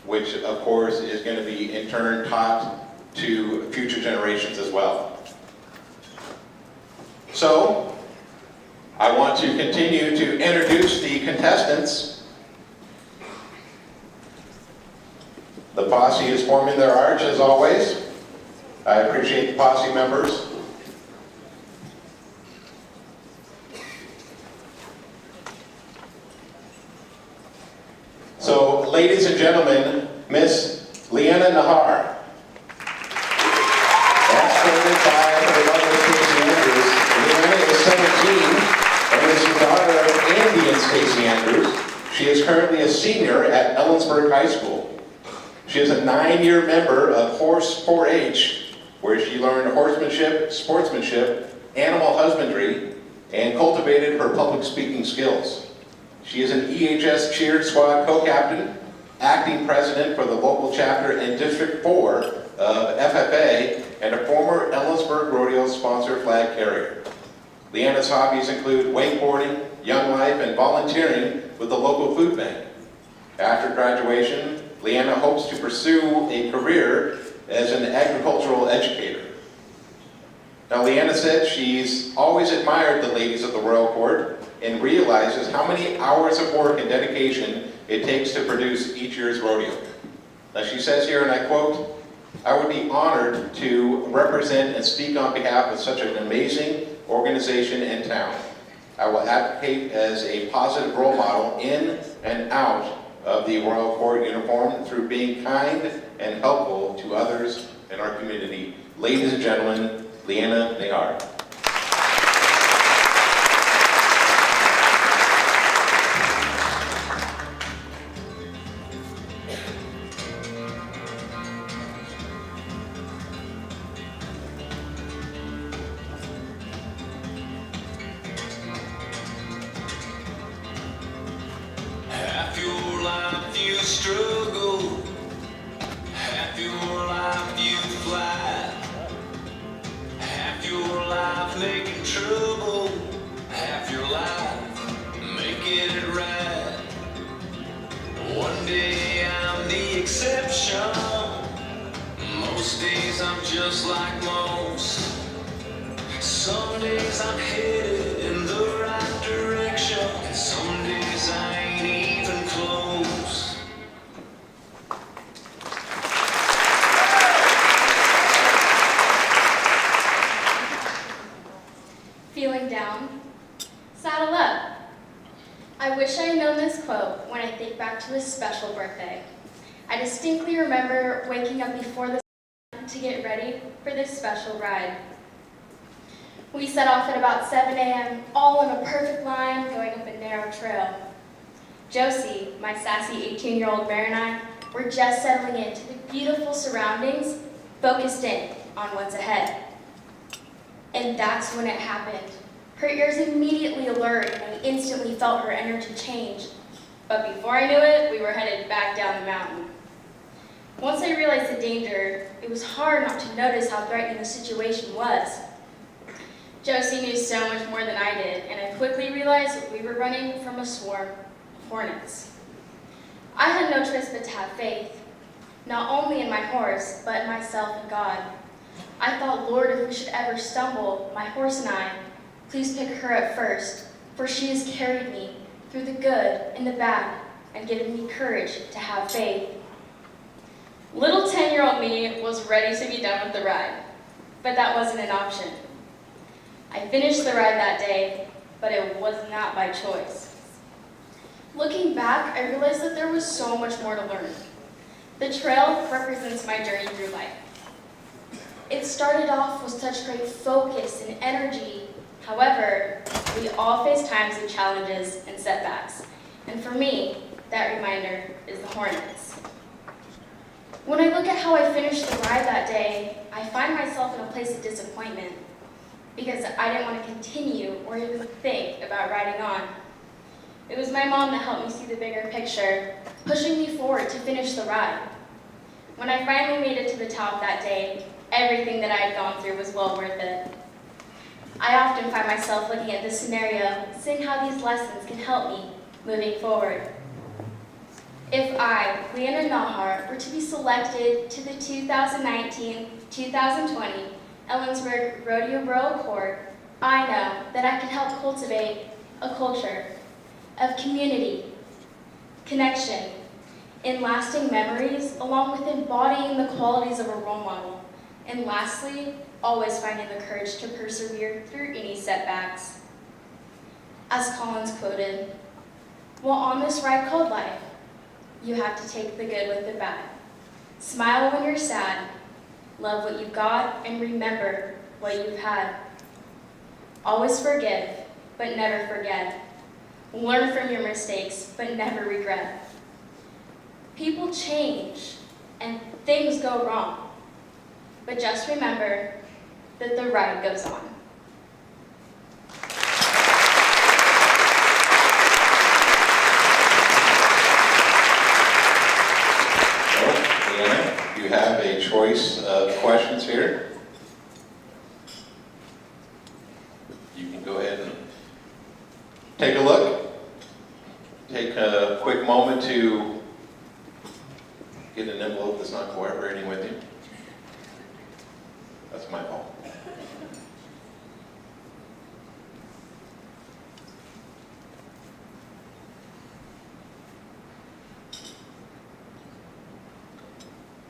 which of course is going to be in turn taught to future generations as well. So, I want to continue to introduce the contestants. The posse is forming their arch as always. I appreciate the posse members. So, ladies and gentlemen, Miss Leanna Nahar. Escorted by her mother, Stacey Andrews. Leanna is 17 and is the daughter of Andy and Stacey Andrews. She is currently a senior at Ellensburg High School. She is a 9-year member of Horse 4-H, where she learned horsemanship, sportsmanship, animal husbandry, and cultivated her public speaking skills. She is an EHS cheer squad co-captain, acting president for the local chapter in District 4 of FFA, and a former Ellensburg Rodeo sponsor flag carrier. Leanna's hobbies include wakeboarding, young life, and volunteering with the local food bank. After graduation, Leanna hopes to pursue a career as an agricultural educator. Now, Leanna said she's always admired the ladies of the Royal Court and realizes how many hours of work and dedication it takes to produce each year's rodeo. Now, she says here, and I quote, "I would be honored to represent and speak on behalf of such an amazing organization in town. I will advocate as a positive role model in and out of the Royal Court uniform through being kind and helpful to others in our community." Ladies and gentlemen, Leanna Nahar. Half your life you struggle, half your life you fly, half your life making trouble, half your life making it right. One day I'm the exception, most days I'm just like most. Some days I'm headed in the right direction, and some days I ain't even close. Feeling down? Saddle up. I wish I had known this quote when I think back to a special birthday. I distinctly remember waking up before the sun to get ready for this special ride. We set off at about 7 a.m., all in a perfect line going up a narrow trail. Josie, my sassy 18-year-old mare, and I were just settling into the beautiful surroundings, focused in on what's ahead. And that's when it happened. Her ears immediately alert, and I instantly felt her energy change. But before I knew it, we were headed back down the mountain. Once I realized the danger, it was hard not to notice how threatening the situation was. Josie knew so much more than I did, and I quickly realized we were running from a swarm of hornets. I had no choice but to have faith, not only in my horse, but in myself and God. I thought, Lord, if we should ever stumble, my horse and I, please pick her up first, for she has carried me through the good and the bad and given me courage to have faith. Little 10-year-old me was ready to be done with the ride, but that wasn't an option. I finished the ride that day, but it was not by choice. Looking back, I realized that there was so much more to learn. The trail represents my journey through life. It started off with such great focus and energy. However, we all face times of challenges and setbacks. And for me, that reminder is the hornets. When I look at how I finished the ride that day, I find myself in a place of disappointment. because I didn't want to continue or even think about riding on. It was my mom that helped me see the bigger picture, pushing me forward to finish the ride. When I finally made it to the top that day, everything that I had gone through was well worth it. I often find myself looking at this scenario, seeing how these lessons can help me moving forward. If I, Leanna Nahar, were to be selected to the 2019-2020 Ellensburg Rodeo Royal Court, I know that I can help cultivate a culture of community, connection, and lasting memories, along with embodying the qualities of a role model. And lastly, always finding the courage to persevere through any setbacks. As Collins quoted, "While on this ride called life, you have to take the good with the bad. Smile when you're sad, love what you've got, and remember what you've had. Always forgive, but never forget. Learn from your mistakes, but never regret. People change, and things go wrong. But just remember that the ride goes on." You have a choice of questions here. You can go ahead and take a look. Take a quick moment to get an envelope that's not cooperating with you. That's my fault.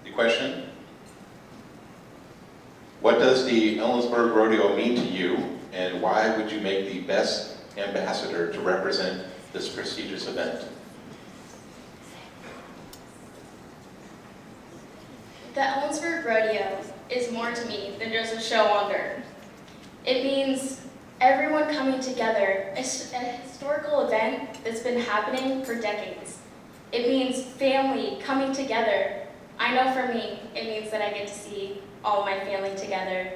The question: what does the Ellensburg Rodeo mean to you, and why would you make the best ambassador to represent this prestigious event? The Ellensburg Rodeo is more to me than just a show on dirt. It means everyone coming together, a historical event that's been happening for decades. It means family coming together. I know for me, it means that I get to see all my family together.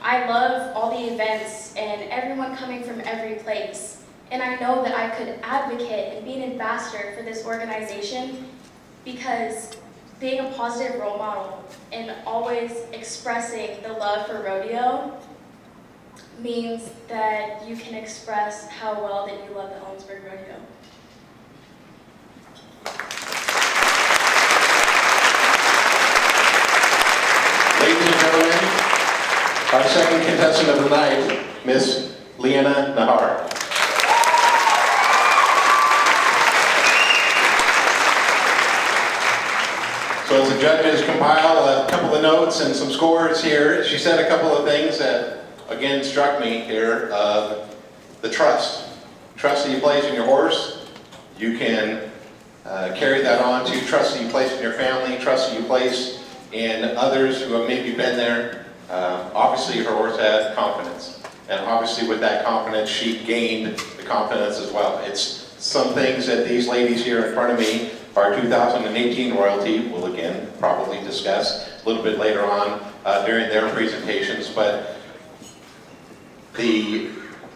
I love all the events and everyone coming from every place. And I know that I could advocate and be an ambassador for this organization, because being a positive role model and always expressing the love for rodeo means that you can express how well that you love the Ellensburg Rodeo. Ladies and gentlemen, our second contestant of the night, Miss Leanna Nahar. So as the judges compile a couple of notes and some scores here, she said a couple of things that, again, struck me here. The trust. Trust that you place in your horse. You can carry that on to trust that you place in your family, trust that you place in others who have maybe been there. Obviously, her horse had confidence. And obviously, with that confidence, she gained the confidence as well. It's some things that these ladies here in front of me, our 2018 royalty, will again probably discuss a little bit later on during their presentations. But the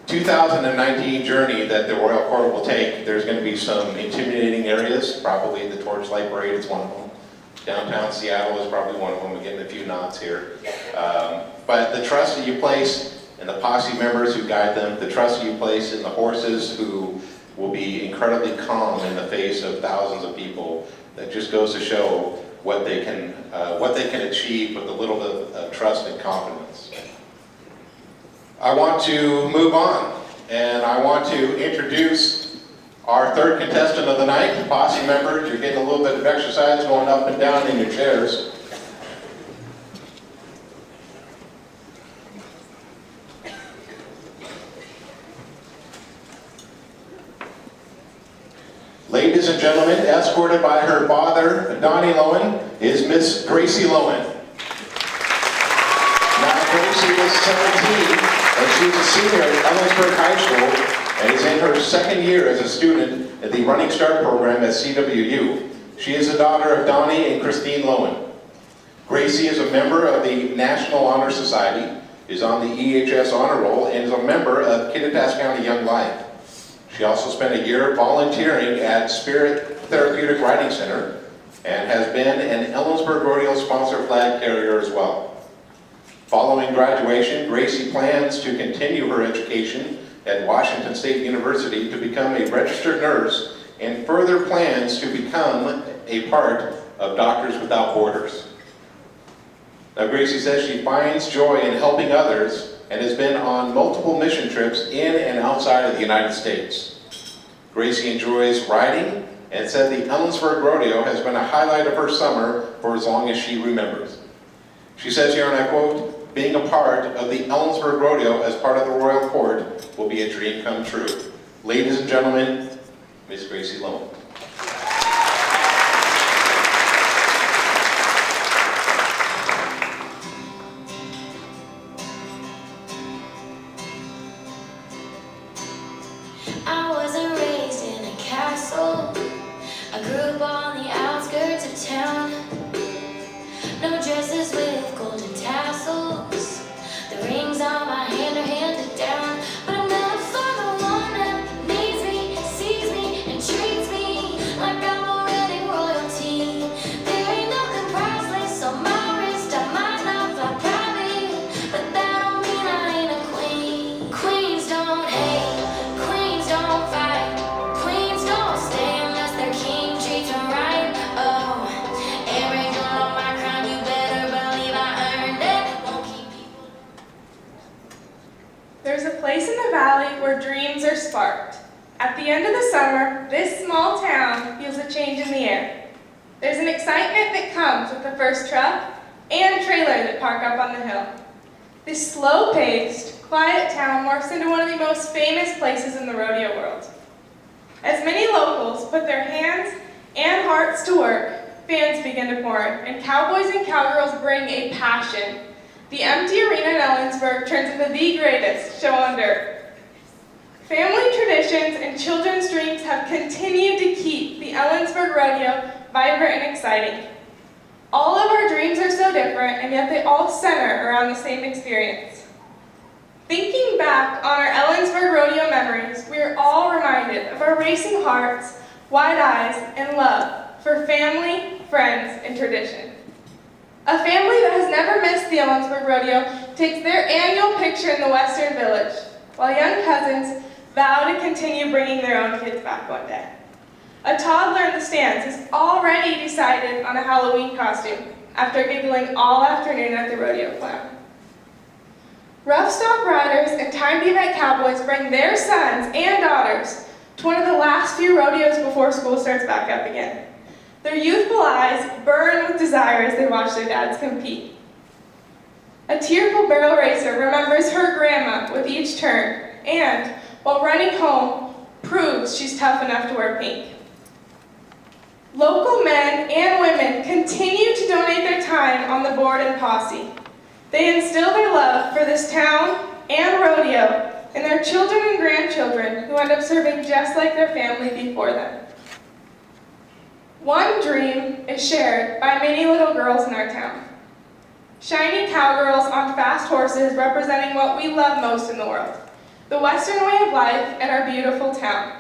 2019 journey that the Royal Court will take, there's going to be some intimidating areas. Probably the Torchlight Parade is one of them. Downtown Seattle is probably one of them. We're getting a few nods here. But the trust that you place in the posse members who guide them, the trust that you place in the horses who will be incredibly calm in the face of thousands of people, that just goes to show what they can achieve with a little bit of trust and confidence. I want to move on, and I want to introduce our third contestant of the night, the posse members. You're getting a little bit of exercise going up and down in your chairs. Ladies and gentlemen, escorted by her father, Donnie Lowen, is Miss Gracie Lowen. Now, Gracie is 17, and she's a senior at Ellensburg High School, and is in her second year as a student at the Running Start program at CWU. She is the daughter of Donnie and Christine Lowen. Gracie is a member of the National Honor Society, is on the EHS honor roll, and is a member of Kittitas County Young Life. She also spent a year volunteering at Spirit Therapeutic Riding Center and has been an Ellensburg Rodeo sponsor flag carrier as well. Following graduation, Gracie plans to continue her education at Washington State University to become a registered nurse and further plans to become a part of Doctors Without Borders. Now, Gracie says she finds joy in helping others and has been on multiple mission trips in and outside of the United States. Gracie enjoys riding and said the Ellensburg Rodeo has been a highlight of her summer for as long as she remembers. She says here, and I quote, "Being a part of the Ellensburg Rodeo as part of the Royal Court will be a dream come true." Ladies and gentlemen, Miss Gracie Loan. I wasn't raised in a castle. I grew up on the outskirts of town. No dresses with golden tassels. The rings on my hand are handed down. But I'll never find the one that needs me, sees me, and treats me like I'm already royalty. There ain't nothing priceless on my wrist. I might not fly private, but that don't mean I ain't a queen. Queens don't hate. Queens don't fight, queens don't stay unless their king treats them right. Oh, every girl on my crown, you better believe I earned it. Won't keep people. There's a place in the valley where dreams are sparked. At the end of the summer, this small town feels a change in the air. There's an excitement that comes with the first truck and trailer that park up on the hill. This slow-paced, quiet town morphs into one of the most famous places in the rodeo world. As many locals put their hands and hearts to work, fans begin to pour in, and cowboys and cowgirls bring a passion. The empty arena in Ellensburg turns into the greatest show on dirt. Family traditions and children's dreams have continued to keep the Ellensburg Rodeo vibrant and exciting. All of our dreams are so different, and yet they all center around the same experience. Thinking back on our Ellensburg Rodeo memories, we are all reminded of our racing hearts, wide eyes, and love for family, friends, and tradition. A family that has never missed the Ellensburg Rodeo takes their annual picture in the Western Village, while young cousins vow to continue bringing their own kids back one day. A toddler in the stands has already decided on a Halloween costume after giggling all afternoon at the rodeo clown. Rough stock riders and time event cowboys bring their sons and daughters to one of the last few rodeos before school starts back up again. Their youthful eyes burn with desire as they watch their dads compete. A tearful barrel racer remembers her grandma with each turn, and, while running home, proves she's tough enough to wear pink. Local men and women continue to donate their time on the board and posse. They instill their love for this town and rodeo in their children and grandchildren who end up serving just like their family before them. One dream is shared by many little girls in our town. Shiny cowgirls on fast horses representing what we love most in the world, the Western way of life and our beautiful town.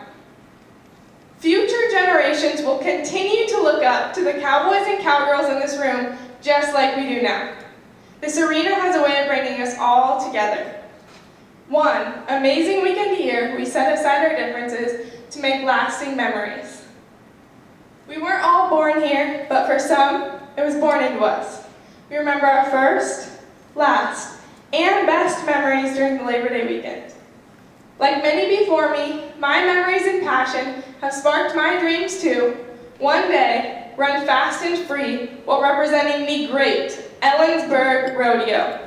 Future generations will continue to look up to the cowboys and cowgirls in this room just like we do now. This arena has a way of bringing us all together. One amazing weekend a year, we set aside our differences to make lasting memories. We weren't all born here, but for some, it was born into us. We remember our first, last, and best memories during the Labor Day weekend. Like many before me, my memories and passion have sparked my dreams to, one day, run fast and free while representing the great Ellensburg Rodeo.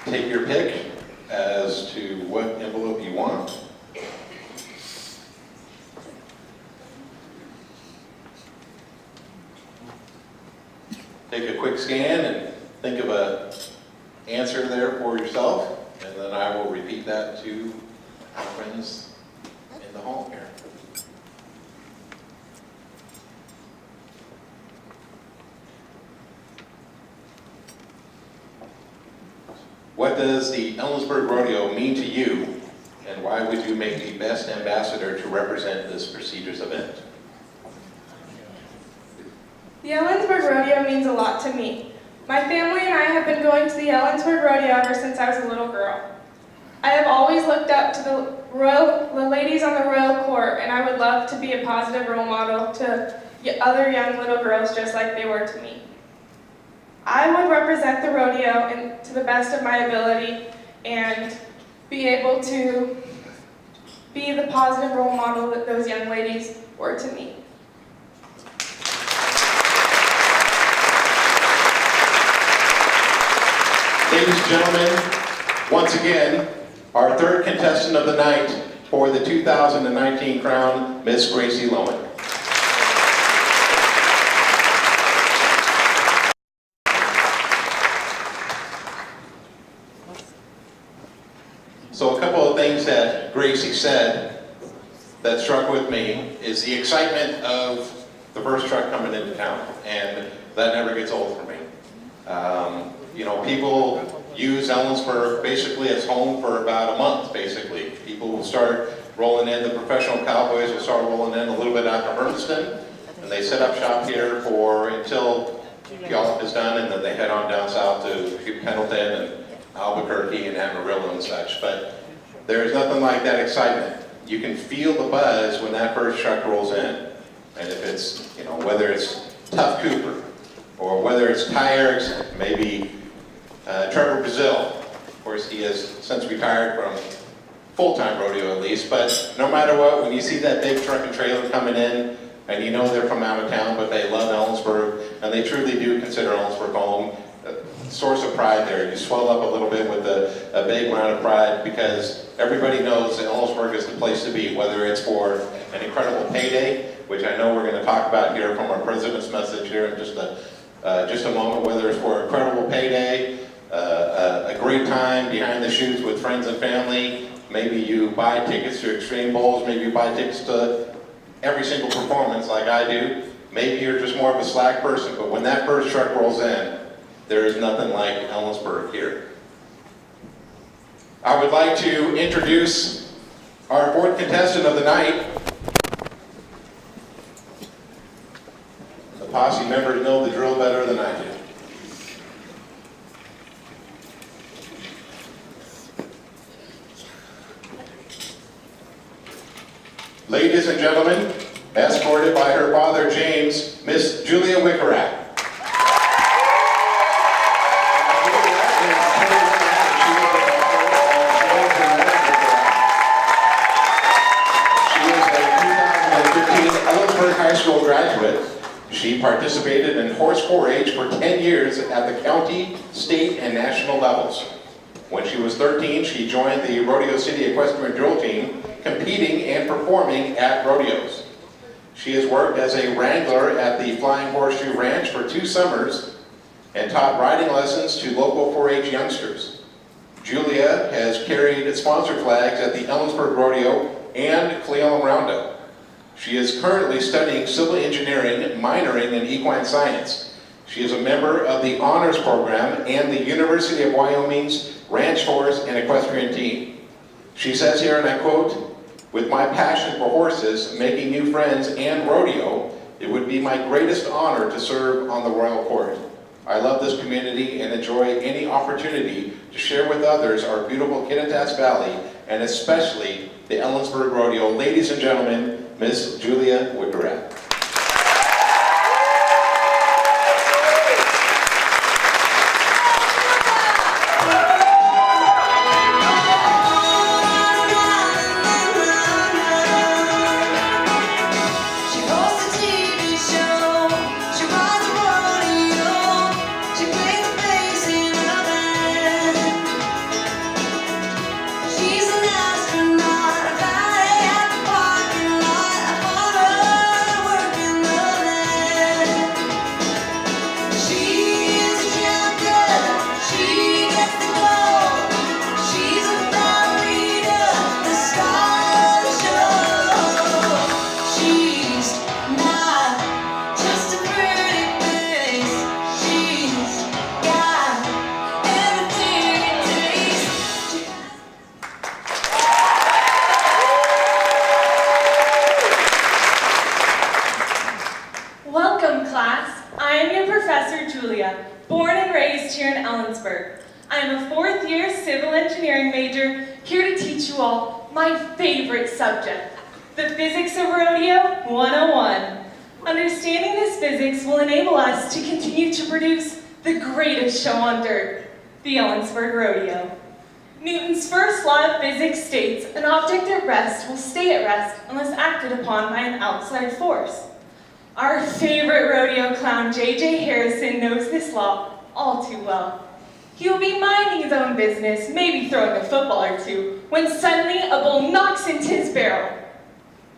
Take your pick as to what envelope you want. Take a quick scan and think of an answer there for yourself, and then I will repeat that to our friends in the hall here. what does the Ellensburg Rodeo mean to you, and why would you make the best ambassador to represent this prestigious event? The Ellensburg Rodeo means a lot to me. My family and I have been going to the Ellensburg Rodeo ever since I was a little girl. I have always looked up to the ladies on the royal court, and I would love to be a positive role model to other young little girls just like they were to me. I would represent the rodeo to the best of my ability and be able to be the positive role model that those young ladies were to me. Ladies and gentlemen, once again, our third contestant of the night for the 2019 crown, Miss Gracie Lowen. So a couple of things that Gracie said that struck with me is the excitement of the first truck coming into town, and that never gets old for me. You know, people use Ellensburg basically as home for about a month, basically. People will start rolling in, the professional cowboys will start rolling in a little bit after Hermiston, and they set up shop here until Puyallup is done, and then they head on down south to Pendleton and Albuquerque and Amarillo and such. But there is nothing like that excitement. You can feel the buzz when that first truck rolls in. And if it's, you know, whether it's Tough Cooper, or whether it's Ty Erickson, maybe Trevor Brazil. Of course, he has since retired from full-time rodeo at least, but no matter what, when you see that big truck and trailer coming in, and you know they're from out of town, but they love Ellensburg, and they truly do consider Ellensburg home, source of pride there. You swell up a little bit with a big round of pride, because everybody knows that Ellensburg is the place to be, whether it's for an incredible payday, which I know we're going to talk about here from our president's message here in just a moment, whether it's for an incredible payday, a great time behind the chutes with friends and family. Maybe you buy tickets to Extreme Bowls, maybe you buy tickets to every single performance like I do. Maybe you're just more of a slack person, but when that first truck rolls in, there is nothing like Ellensburg here. I would like to introduce our fourth contestant of the night. The posse members know the drill better than I do. Ladies and gentlemen, escorted by her father James, Miss Julia Wickerack. High School graduate. She participated in horse 4-H for 10 years at the county, state, and national levels. When she was 13, she joined the Rodeo City Equestrian Drill Team, competing and performing at rodeos. She has worked as a wrangler at the Flying Horseshoe Ranch for 2 summers and taught riding lessons to local 4-H youngsters. Julia has carried sponsor flags at the Ellensburg Rodeo and Cleveland Roundup. She is currently studying civil engineering, minoring in equine science. She is a member of the Honors Program and the University of Wyoming's Ranch Horse and Equestrian Team. She says here, and I quote, "With my passion for horses, making new friends, and rodeo, it would be my greatest honor to serve on the Royal Court. I love this community and enjoy any opportunity to share with others our beautiful Kittitas Valley, and especially the Ellensburg Rodeo." Ladies and gentlemen, Miss Julia Wickerack. She's an astronaut, a ballet at the parking lot, a photo engineering major, here to teach you all my favorite subject, the physics of rodeo 101. Understanding this physics will enable us to continue to produce the greatest show on dirt, the Ellensburg Rodeo. Newton's first law of physics states an object at rest will stay at rest unless acted upon by an outside force. Our favorite rodeo clown, J.J. Harrison, knows this law all too well. He will be minding his own business, maybe throwing a football or two, when suddenly a bull knocks into his barrel.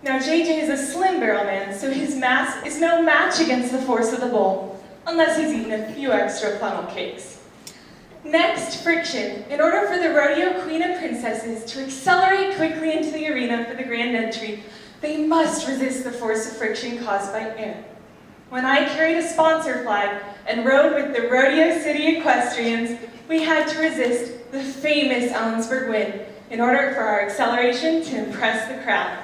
Now J.J. is a slim barrel man, so his mass is no match against the force of the bull, unless he's eaten a few extra funnel cakes. Next, friction. In order for the rodeo queen and princesses to accelerate quickly into the arena for the grand entry, they must resist the force of friction caused by air. When I carried a sponsor flag and rode with the Rodeo City equestrians, we had to resist the famous Ellensburg wind in order for our acceleration to impress the crowd.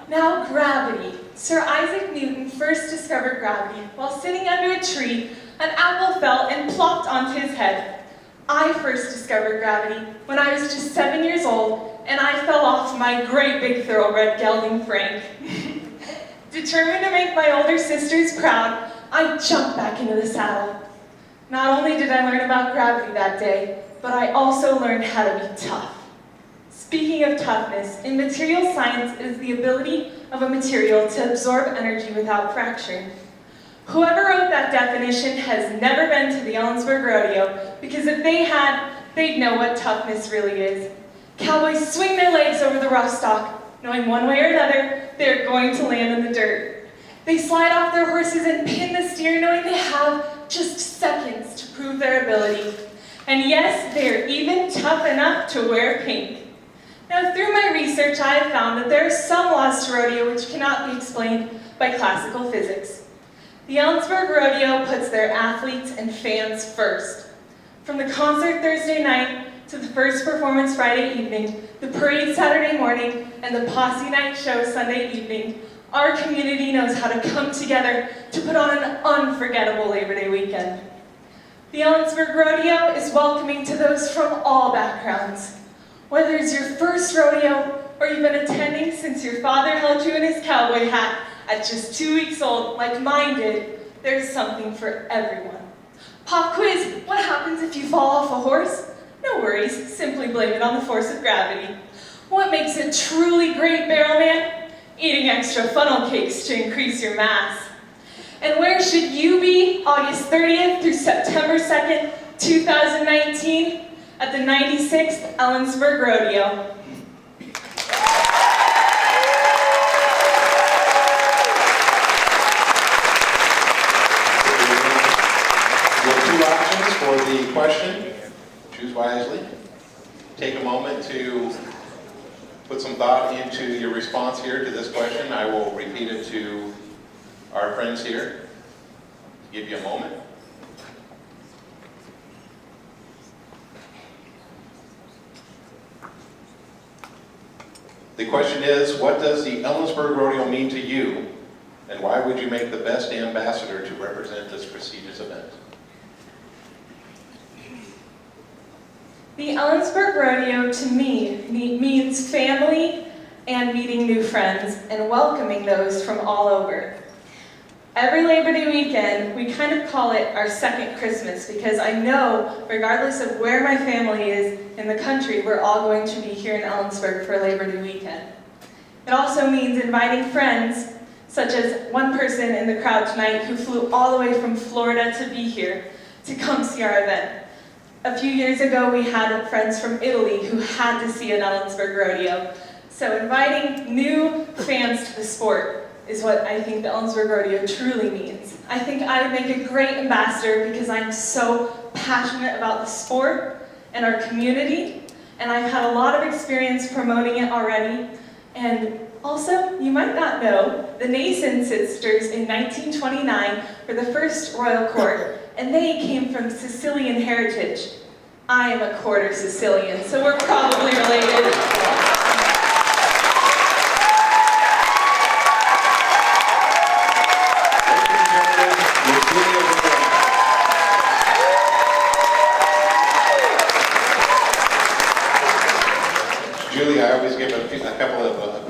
Now, gravity. Sir Isaac Newton first discovered gravity while sitting under a tree. An apple fell and plopped onto his head. I first discovered gravity when I was just 7 years old, and I fell off my great big thoroughbred gelding Frank. Determined to make my older sisters proud, I jumped back into the saddle. Not only did I learn about gravity that day, but I also learned how to be tough. Speaking of toughness, in material science it is the ability of a material to absorb energy without fracturing. Whoever wrote that definition has never been to the Ellensburg Rodeo, because if they had, they'd know what toughness really is. Cowboys swing their legs over the rough stock, knowing one way or another, they're going to land in the dirt. They slide off their horses and pin the steer, knowing they have just seconds to prove their ability. And yes, they're even tough enough to wear pink. Now, through my research, I have found that there are some laws to rodeo which cannot be explained by classical physics. The Ellensburg Rodeo puts their athletes and fans first. From the concert Thursday night to the first performance Friday evening, the parade Saturday morning, and the posse night show Sunday evening, our community knows how to come together to put on an unforgettable Labor Day weekend. The Ellensburg Rodeo is welcoming to those from all backgrounds. Whether it's your first rodeo or you've been attending since your father held you in his cowboy hat at just 2 weeks old, like mine did, there's something for everyone. Pop quiz, what happens if you fall off a horse? No worries, simply blame it on the force of gravity. What makes a truly great barrel man? Eating extra funnel cakes to increase your mass. And where should you be August 30th through September 2nd, 2019? At the 96th Ellensburg Rodeo. For the question, choose wisely. Take a moment to put some thought into your response here to this question. I will repeat it to our friends here. Give you a moment. The question is, what does the Ellensburg Rodeo mean to you, and why would you make the best ambassador to represent this prestigious event? The Ellensburg Rodeo, to me, means family and meeting new friends and welcoming those from all over. Every Labor Day weekend, we kind of call it our second Christmas because I know, regardless of where my family is in the country, we're all going to be here in Ellensburg for Labor Day weekend. It also means inviting friends, such as one person in the crowd tonight who flew all the way from Florida to be here to come see our event. A few years ago, we had friends from Italy who had to see an Ellensburg Rodeo. So inviting new fans to the sport is what I think the Ellensburg Rodeo truly means. I think I would make a great ambassador because I'm so passionate about the sport and our community, and I've had a lot of experience promoting it already. And also, you might not know, the Nason sisters in 1929 were the first royal court, and they came from Sicilian heritage. I am a quarter Sicilian, so we're probably related.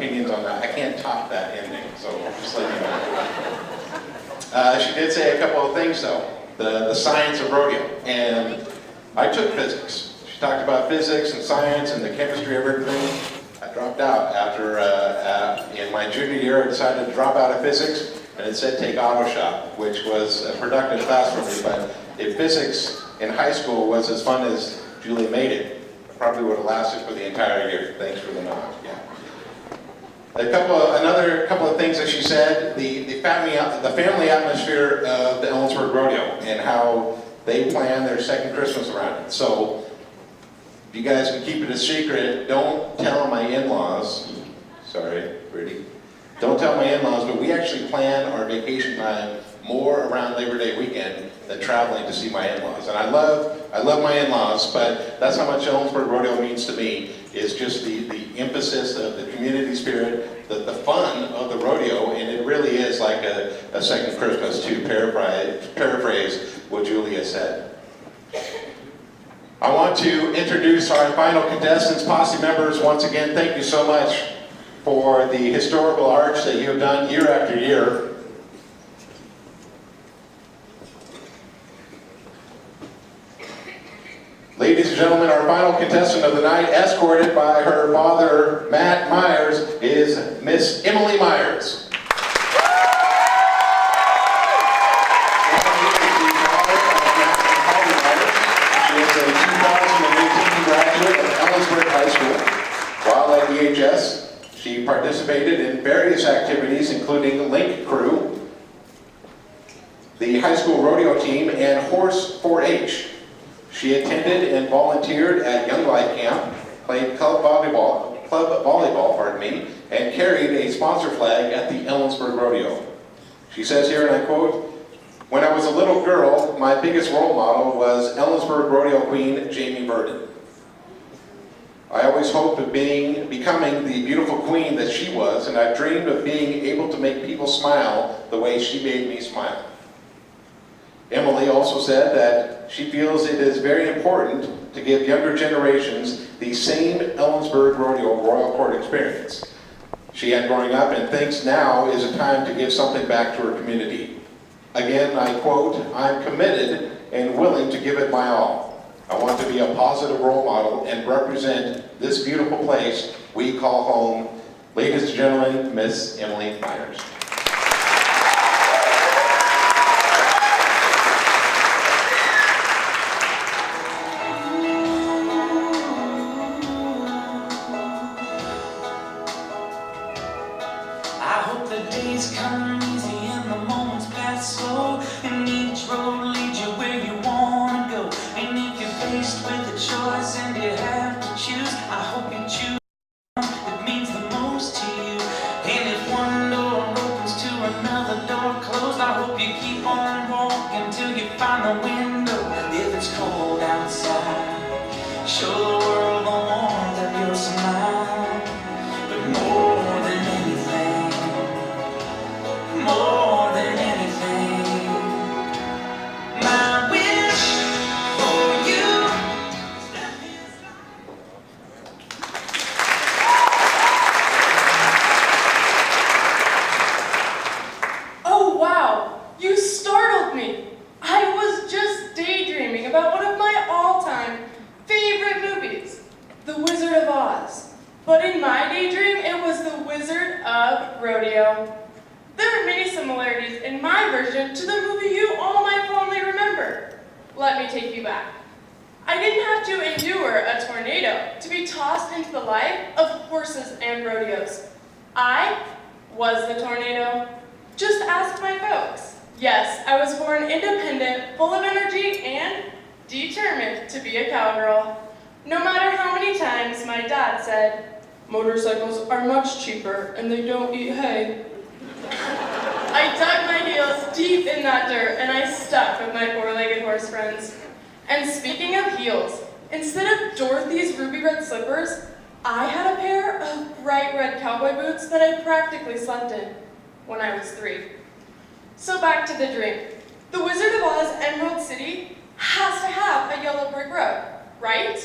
opinions on that. I can't top that ending, so just let you know. She did say a couple of things though. The science of rodeo, and I took physics. She talked about physics and science and the chemistry of everything. I dropped out after, in my junior year, I decided to drop out of physics, and it said take auto shop, which was a productive class for me, but if physics in high school was as fun as Julie made it, I probably would have lasted for the entire year. Thanks for the nod, yeah. Another couple of things that she said, the family atmosphere of the Ellensburg Rodeo and how they plan their second Christmas around it. So, if you guys can keep it a secret, don't tell my in-laws, sorry, Brittany, don't tell my in-laws, but we actually plan our vacation time more around Labor Day weekend than traveling to see my in-laws. And I love my in-laws, but that's how much Ellensburg Rodeo means to me, is just the emphasis of the community spirit, the fun of the rodeo, and it really is like a second Christmas, to paraphrase what Julia said. I want to introduce our final contestants, posse members. Once again, thank you so much for the historical arch that you have done year after year. Ladies and gentlemen, our final contestant of the night, escorted by her father, Matt Myers, is Miss Emily Myers. She is a 2018 graduate of Ellensburg High School. While at EHS, she participated in various activities, including Link Crew, the high school rodeo team, and Horse 4-H. She attended and volunteered at Young Life Camp, played club volleyball, and carried a sponsor flag at the Ellensburg Rodeo. She says here, and I quote, "When I was a little girl, my biggest role model was Ellensburg Rodeo Queen Jamie Verdon. I always hoped of becoming the beautiful queen that she was, and I dreamed of being able to make people smile the way she made me smile." Emily also said that she feels it is very important to give younger generations the same Ellensburg Rodeo Royal Court experience she had growing up, and thinks now is a time to give something back to her community. Again, I quote, "I'm committed and willing to give it my all. I want to be a positive role model and represent this beautiful place we call home." Ladies and gentlemen, Miss Emily Myers. Come easy and the moments pass slow, and each road leads you where you want to go. And if you're faced with a choice and you have to choose, I hope you choose that means the most to you. And if one door opens to another door closed, I hope you keep on walking till you find the window. If it's cold outside, show the world the warmth of your smile. But more than anything, more than anything, my wish for you. Oh wow, you startled me. I was just daydreaming about one of my all-time favorite movies, The Wizard of Oz. But in my daydream, it was The Wizard of Rodeo. There are many similarities in my version to the movie you all might fondly remember. Let me take you back. I didn't have to endure a tornado to be tossed into the life of horses and rodeos. I was the tornado. Just ask my folks. Yes, I was born independent, full of energy, and determined to be a cowgirl. No matter how many times my dad said, "Motorcycles are much cheaper and they don't eat hay." I dug my heels deep in that dirt and I stuck with my four-legged horse friends. And speaking of heels, instead of Dorothy's ruby red slippers, I had a pair of bright red cowboy boots that I practically slept in when I was 3. So back to the dream. The Wizard of Oz Emerald City has to have a yellow brick road, right?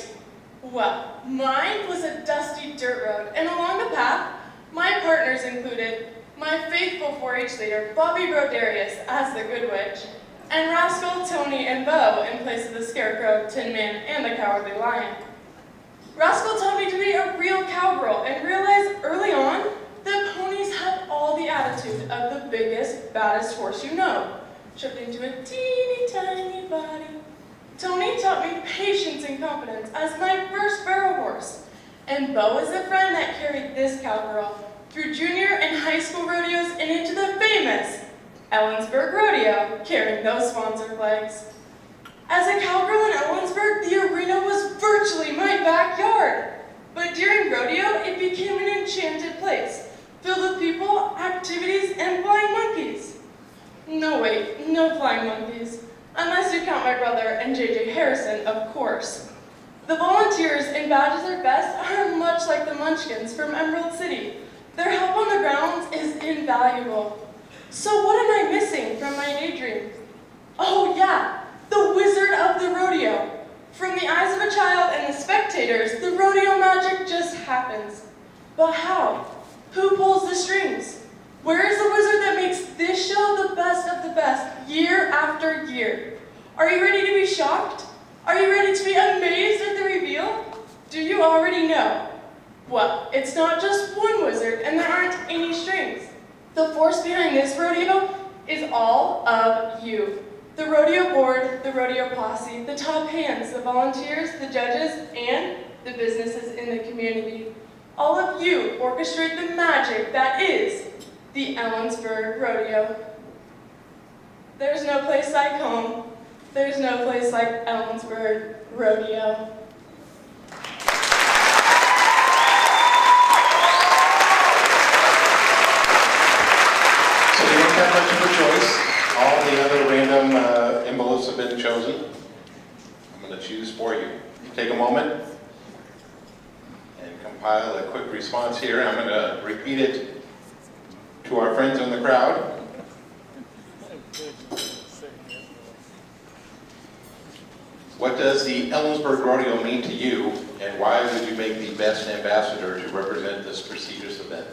Well, mine was a dusty dirt road, and along the path, my competitors included my faithful 4-H leader, Bobby Broderius, as the Good Witch, and Rascal, Tony, and Bo in place of the Scarecrow, Tin Man, and the Cowardly Lion. Rascal taught me to be a real cowgirl and realized early on that ponies have all the attitude of the biggest, baddest horse you know, shoved into a teeny tiny body. Tony taught me patience and confidence as my first barrel horse, and Bo is the friend that carried this cowgirl through junior and high school rodeos and into the famous Ellensburg rodeo, carrying those sponsor flags. As a cowgirl in Ellensburg, the arena was virtually my backyard. But during rodeo, it became an enchanted place, filled with people, activities, and flying monkeys. No, wait, no flying monkeys. Unless you count my brother and JJ Harrison, of course. The volunteers in Badges Are Best are much like the Munchkins from Emerald City. Their help on the grounds is invaluable. So what am I missing from my daydream? Oh yeah, the Wizard of the Rodeo. From the eyes of a child and the spectators, the rodeo magic just happens. But how? Who pulls the strings? Where is the wizard that makes this show the best of the best, year after year? Are you ready to be shocked? Are you ready to be amazed at the reveal? Do you already know? Well, it's not just one wizard and there aren't any strings. The force behind this rodeo is all of you. The rodeo board, the rodeo posse, the top hands, the volunteers, the judges, and the businesses in the community. All of you orchestrate the magic that is the Ellensburg Rodeo. There's no place like home. There's no place like Ellensburg Rodeo. So you don't have much of a choice. All the other random envelopes have been chosen. I'm going to choose for you. Take a moment and compile a quick response here. I'm going to repeat it to our friends in the crowd. What does the Ellensburg Rodeo mean to you, and why would you make the best ambassador to represent this prestigious event?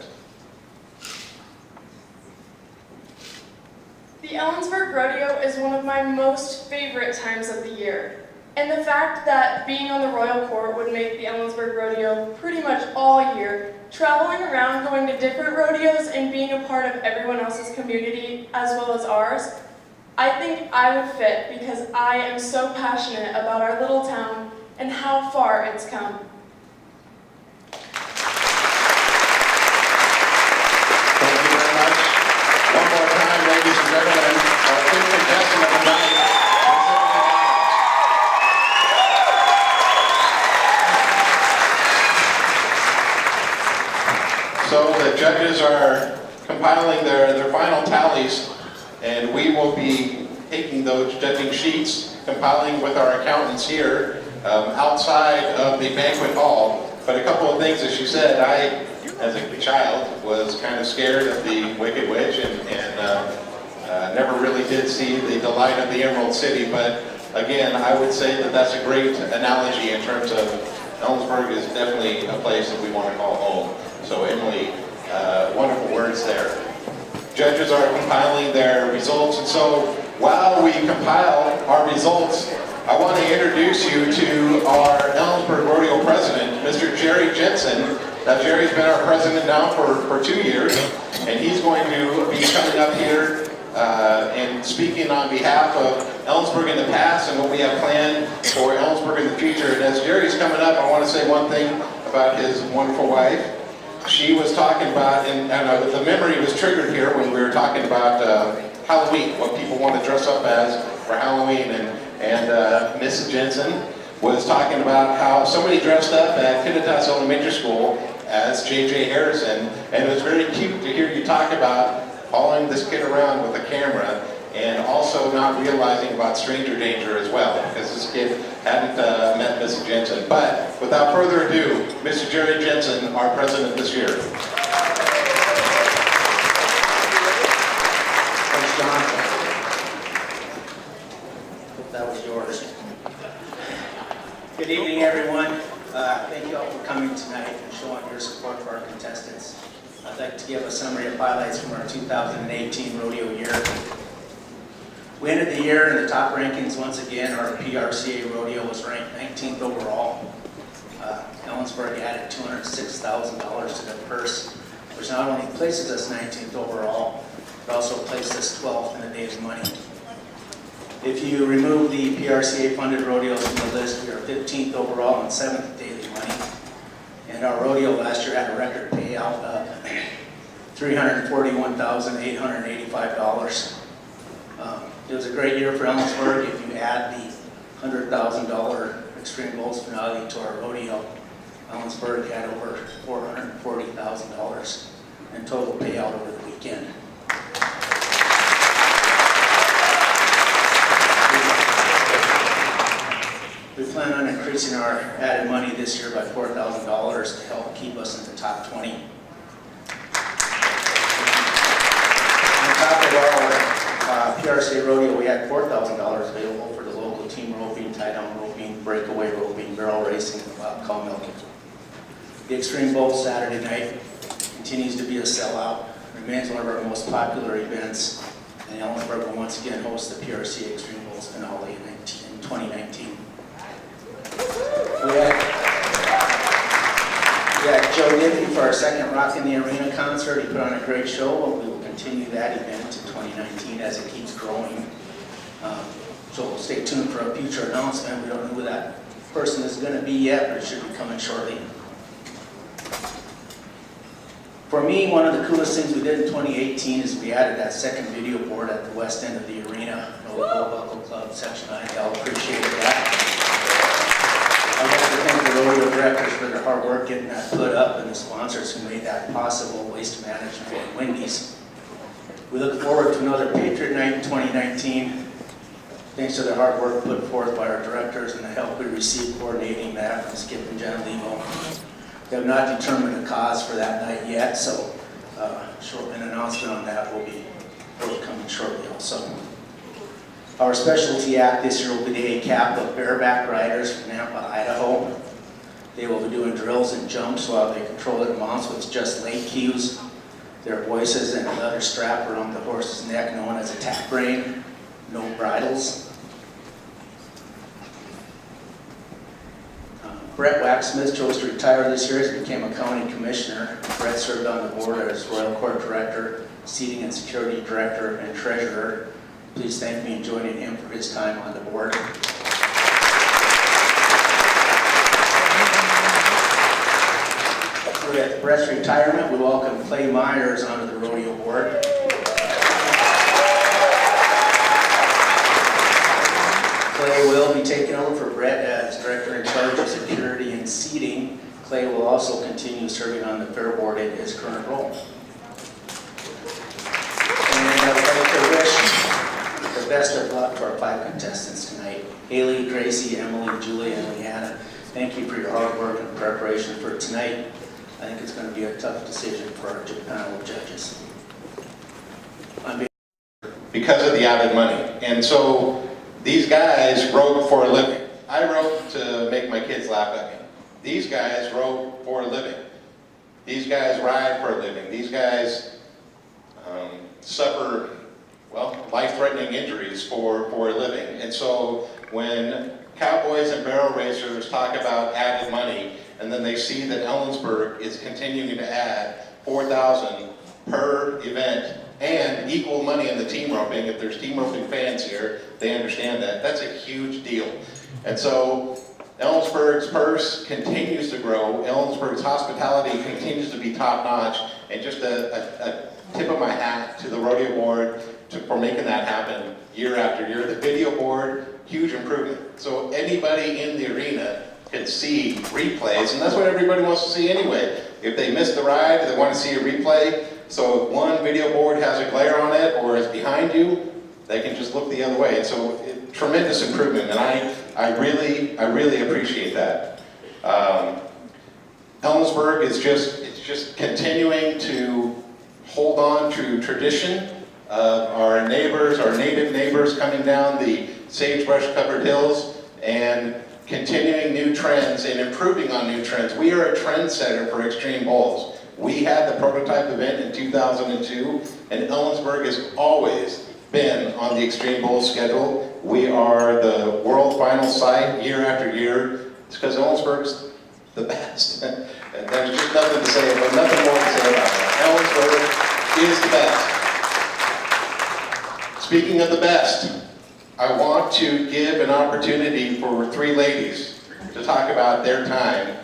The Ellensburg Rodeo is one of my most favorite times of the year. And the fact that being on the Royal Court would make the Ellensburg Rodeo pretty much all year, traveling around, going to different rodeos, and being a part of everyone else's community as well as ours, I think I would fit because I am so passionate about our little town and how far it's come. Thank you very much. One more time, ladies and gentlemen, our fifth contestant of the night. So the judges are compiling their final tallies, and we will be taking those judging sheets, compiling with our accountants here outside of the banquet hall. But a couple of things, as she said, I, as a child, was kind of scared of the Wicked Witch and never really did see the delight of the Emerald City. But again, I would say that that's a great analogy in terms of Ellensburg is definitely a place that we want to call home. So Emily, wonderful words there. Judges are compiling their results, and so while we compile our results, I want to introduce you to our Ellensburg Rodeo president, Mr. Jerry Jensen. Now, Jerry's been our president now for 2 years, and he's going to be coming up here and speaking on behalf of Ellensburg in the past and what we have planned for Ellensburg in the future. And as Jerry's coming up, I want to say one thing about his wonderful wife. She was talking about, and the memory was triggered here when we were talking about Halloween, what people want to dress up as for Halloween, and Mrs. Jensen was talking about how somebody dressed up at Kittitas Elementary School as J.J. Harrison, and it was very cute to hear you talk about following this kid around with a camera and also not realizing about stranger danger as well, because this kid hadn't met Mrs. Jensen. But without further ado, Mr. Jerry Jensen, our president this year. Thanks, John. Hope that was yours. Good evening, everyone. Thank you all for coming tonight and showing your support for our contestants. I'd like to give a summary of highlights from our 2018 rodeo year. We ended the year in the top rankings once again. Our PRCA rodeo was ranked 19th overall. Ellensburg added $206,000 to their purse, which not only places us 19th overall, but also placed us 12th in the daily money. If you remove the PRCA funded rodeos from the list, we are 15th overall and 7th daily money. And our rodeo last year had a record payout of $341,885. It was a great year for Ellensburg. If you add the $100,000 Extreme Bowls finale to our rodeo, Ellensburg had over $440,000 in total payout over the weekend. We plan on increasing our added money this year by $4,000 to help keep us in the top 20. On top of our PRCA rodeo, we had $4,000 available for the local team roping, tie-down roping, breakaway roping, barrel racing, and cow milking. The Extreme Bowl Saturday night continues to be a sellout, remains one of our most popular events, and Ellensburg will once again host the PRCA Extreme Bowls finale in 2019. We had Joe Nippy for our second Rock in the Arena concert. He put on a great show, and we will continue that event in 2019 as it keeps growing. So stay tuned for a future announcement. We don't know who that person is going to be yet, but it should be coming shortly. For me, one of the coolest things we did in 2018 is we added that second video board at the west end of the arena. The Buckle Club, Section 9L, appreciated that. I'd like to thank the rodeo directors for their hard work getting that put up and the sponsors who made that possible, Waste Management and Wendy's. We look forward to another Patriot Night in 2019. Thanks to the hard work put forth by our directors and the help we received coordinating that from Skip and Jen Levo. We have not determined a cause for that night yet, so an announcement on that will be forthcoming shortly also. Our specialty act this year will be the ACAP of bareback riders from Nampa, Idaho. They will be doing drills and jumps while they control their mounts with just leg cues, their voices, and a leather strap around the horse's neck known as a tack rein, no bridles. Brett Waxsmith chose to retire this year as he became a county commissioner. Brett served on the board as Royal Court Director, Seating and Security Director, and Treasurer. Please thank me in joining him for his time on the board. With Brett's retirement, we welcome Clay Myers onto the rodeo board. Clay will be taking over for Brett as Director in charge of Security and Seating. Clay will also continue serving on the Fair Board in his current role. And I would like to wish the best of luck to our 5 contestants tonight. Haley, Gracie, Emily, Julie, and Leanna. Thank you for your hard work and preparation for tonight. I think it's going to be a tough decision for our panel of judges. Because of the added money. And so these guys rope for a living. I rope to make my kids laugh at me. These guys rope for a living. These guys ride for a living. These guys suffer, well, life-threatening injuries for a living. And so when cowboys and barrel racers talk about added money, and then they see that Ellensburg is continuing to add $4,000 per event and equal money in the team roping. If there's team roping fans here, they understand that. That's a huge deal. And so Ellensburg's purse continues to grow. Ellensburg's hospitality continues to be top-notch. And just a tip of my hat to the rodeo board for making that happen year after year. The video board, huge improvement. So anybody in the arena can see replays, and that's what everybody wants to see anyway. If they missed the ride, they want to see a replay. So if one video board has a glare on it or is behind you, they can just look the other way. And so tremendous improvement, and I really appreciate that. Ellensburg is just continuing to hold on to tradition of our neighbors, our native neighbors coming down the sagebrush-covered hills and continuing new trends and improving on new trends. We are a trendsetter for extreme bowls. We had the prototype event in 2002, and Ellensburg has always been on the Extreme Bowl schedule. We are the world final site year after year. It's because Ellensburg's the best. And there's just nothing to say, but nothing more to say about that. Ellensburg is the best. Speaking of the best, I want to give an opportunity for 3 ladies to talk about their time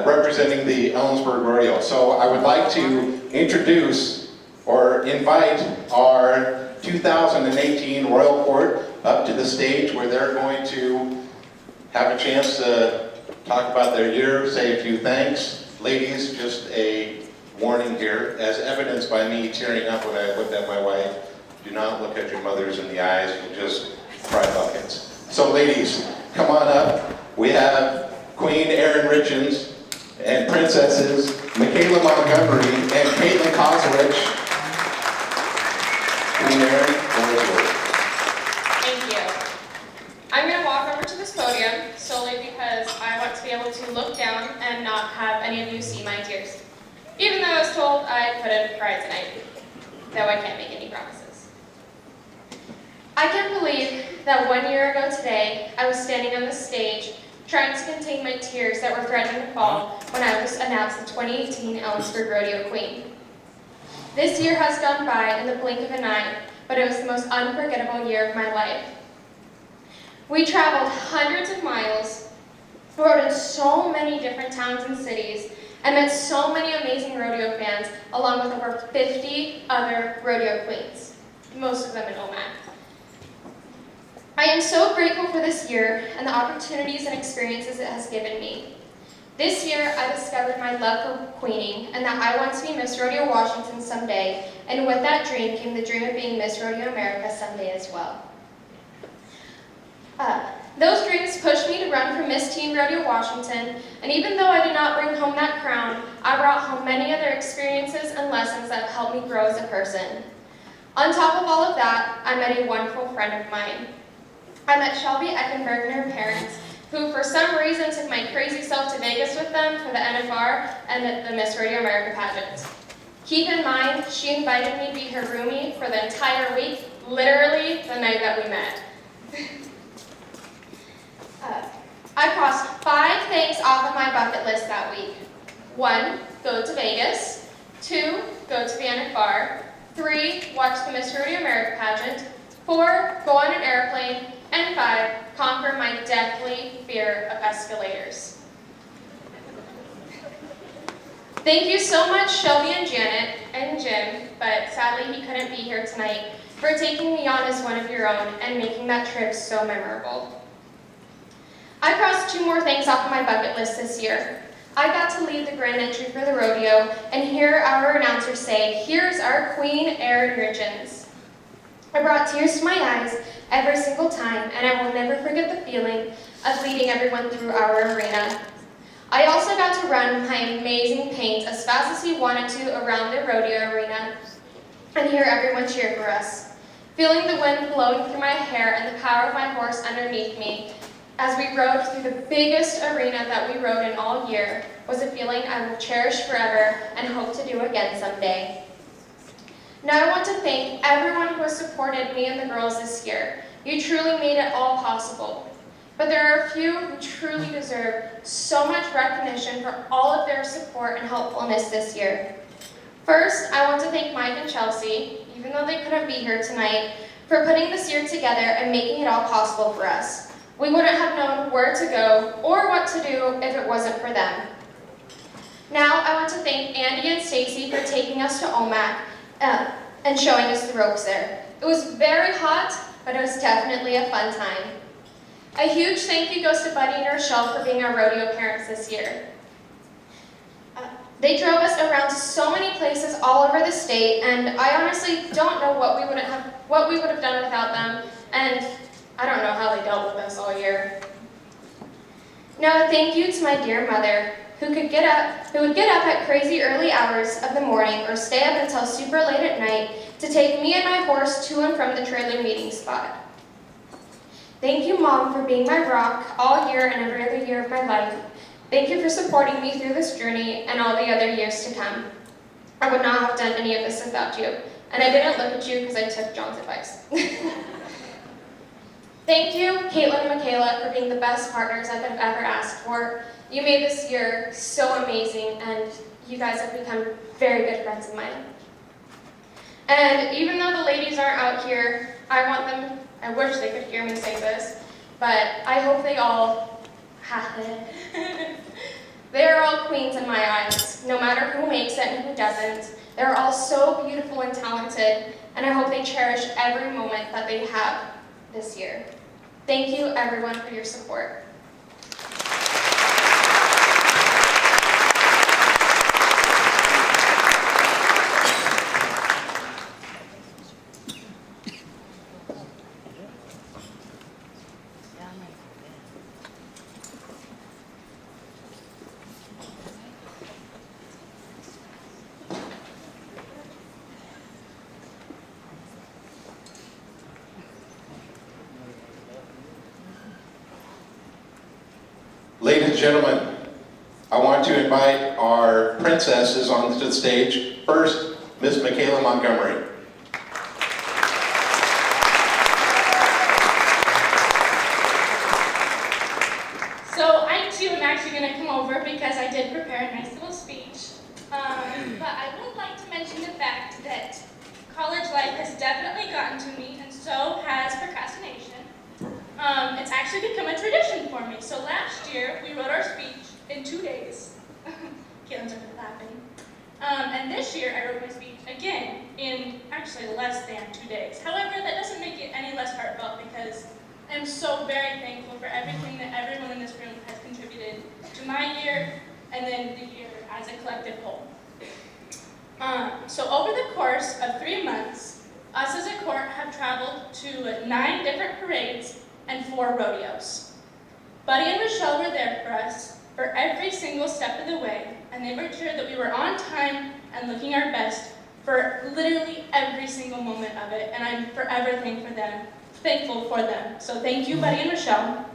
representing the Ellensburg Rodeo. So I would like to introduce or invite our 2018 Royal Court up to the stage where they're going to have a chance to talk about their year, say a few thanks. Ladies, just a warning here, as evidenced by me tearing up when I looked at my wife. Do not look at your mothers in the eyes, you'll just cry buckets. So ladies, come on up. We have Queen Erin Richens and Princesses Michaela Montgomery and Caitlin Kozowich. Queen Erin, floor is yours. Thank you. I'm going to walk over to this podium solely because I want to be able to look down and not have any of you see my tears. Even though I was told I couldn't cry tonight, though I can't make any promises. I can't believe that 1 year ago today, I was standing on the stage trying to contain my tears that were threatening to fall when I was announced the 2018 Ellensburg Rodeo Queen. This year has gone by in the blink of an eye, but it was the most unforgettable year of my life. We traveled hundreds of miles, rode in so many different towns and cities, and met so many amazing rodeo fans, along with over 50 other rodeo queens, most of them in Omak. I am so grateful for this year and the opportunities and experiences it has given me. This year, I discovered my love for queening and that I want to be Miss Rodeo Washington someday, and with that dream came the dream of being Miss Rodeo America someday as well. Those dreams pushed me to run for Miss Teen Rodeo Washington, and even though I did not bring home that crown, I brought home many other experiences and lessons that have helped me grow as a person. On top of all of that, I met a wonderful friend of mine. I met Shelby Eckenberg and her parents, who for some reason took my crazy self to Vegas with them for the NFR and the Miss Rodeo America pageant. Keep in mind, she invited me to be her roomie for the entire week, literally the night that we met. I crossed 5 things off of my bucket list that week. 1, go to Vegas. 2, go to the NFR. 3, watch the Miss Rodeo America pageant. 4, go on an airplane. And 5, conquer my deathly fear of escalators. Thank you so much, Shelby and Janet and Jim, but sadly he couldn't be here tonight, for taking me on as one of your own and making that trip so memorable. I crossed 2 more things off of my bucket list this year. I got to lead the grand entry for the rodeo and hear our announcer say, "Here's our Queen, Erin Richens." I brought tears to my eyes every single time, and I will never forget the feeling of leading everyone through our arena. I also got to run my amazing paint as fast as he wanted to around the rodeo arena and hear everyone cheer for us. Feeling the wind blowing through my hair and the power of my horse underneath me as we rode through the biggest arena that we rode in all year was a feeling I will cherish forever and hope to do again someday. Now I want to thank everyone who has supported me and the girls this year. You truly made it all possible. But there are a few who truly deserve so much recognition for all of their support and helpfulness this year. First, I want to thank Mike and Chelsea, even though they couldn't be here tonight, for putting this year together and making it all possible for us. We wouldn't have known where to go or what to do if it wasn't for them. Now I want to thank Andy and Stacy for taking us to Omak and showing us the ropes there. It was very hot, but it was definitely a fun time. A huge thank you goes to Buddy and Rochelle for being our rodeo parents this year. They drove us around to so many places all over the state, and I honestly don't know what we would have done without them, and I don't know how they dealt with us all year. Now a thank you to my dear mother, who would get up at crazy early hours of the morning or stay up until super late at night to take me and my horse to and from the trailer meeting spot. Thank you, Mom, for being my rock all year and every other year of my life. Thank you for supporting me through this journey and all the other years to come. I would not have done any of this without you, and I didn't look at you because I took John's advice. Thank you, Caitlin and Michaela, for being the best partners I could have ever asked for. You made this year so amazing, and you guys have become very good friends of mine. And even though the ladies aren't out here, I wish they could hear me say this, but I hope they all have it. They are all queens in my eyes, no matter who makes it and who doesn't. They're all so beautiful and talented, and I hope they cherish every moment that they have this year. Thank you, everyone, for your support. Ladies and gentlemen, I want to invite our princesses onto the stage. First, Miss Michaela Montgomery. So I too am actually going to come over because I did prepare a nice little speech. But I would like to mention the fact that college life has definitely gotten to me, and so has procrastination. It's actually become a tradition for me. So last year, we wrote our speech in 2 days. Caitlin's over laughing. And this year, I wrote my speech again in actually less than 2 days. However, that doesn't make it any less heartfelt because I'm so very thankful for everything that everyone in this room has contributed to my year and then the year as a collective whole. So over the course of 3 months, us as a court have traveled to 9 different parades and 4 rodeos. Buddy and Michelle were there for us for every single step of the way, and they made sure that we were on time and looking our best for literally every single moment of it, and I'm forever thankful for them. So thank you, Buddy and Michelle.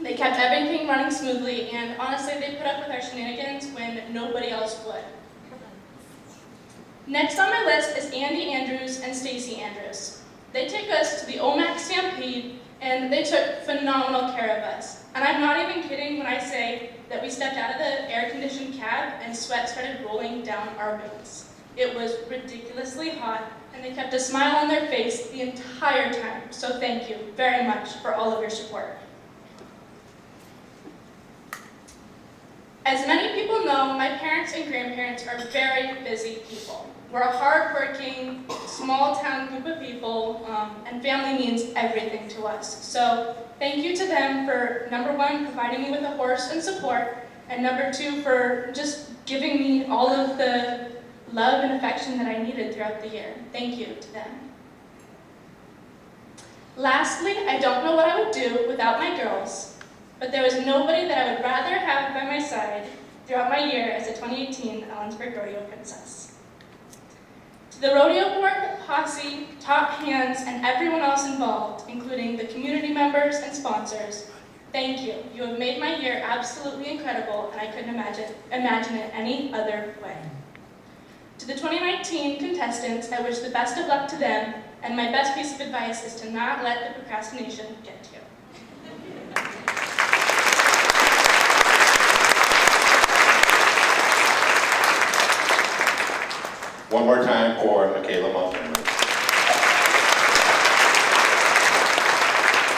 They kept everything running smoothly, and honestly, they put up with our shenanigans when nobody else would. Next on my list is Andy Andrews and Stacy Andrews. They took us to the OMAC Stampede, and they took phenomenal care of us. And I'm not even kidding when I say that we stepped out of the air-conditioned cab and sweat started rolling down our wings. It was ridiculously hot, and they kept a smile on their face the entire time. So thank you very much for all of your support. As many people know, my parents and grandparents are very busy people. We're a hard-working, small-town group of people, and family means everything to us. So thank you to them for, number 1, providing me with a horse and support, and number 2, for just giving me all of the love and affection that I needed throughout the year. Thank you to them. Lastly, I don't know what I would do without my girls, but there was nobody that I would rather have by my side throughout my year as a 2018 Ellensburg Rodeo Princess. To the rodeo board, posse, top hands, and everyone else involved, including the community members and sponsors, thank you. You have made my year absolutely incredible, and I couldn't imagine it any other way. To the 2019 contestants, I wish the best of luck to them, and my best piece of advice is to not let the procrastination get to you. One more time for Michaela Montgomery.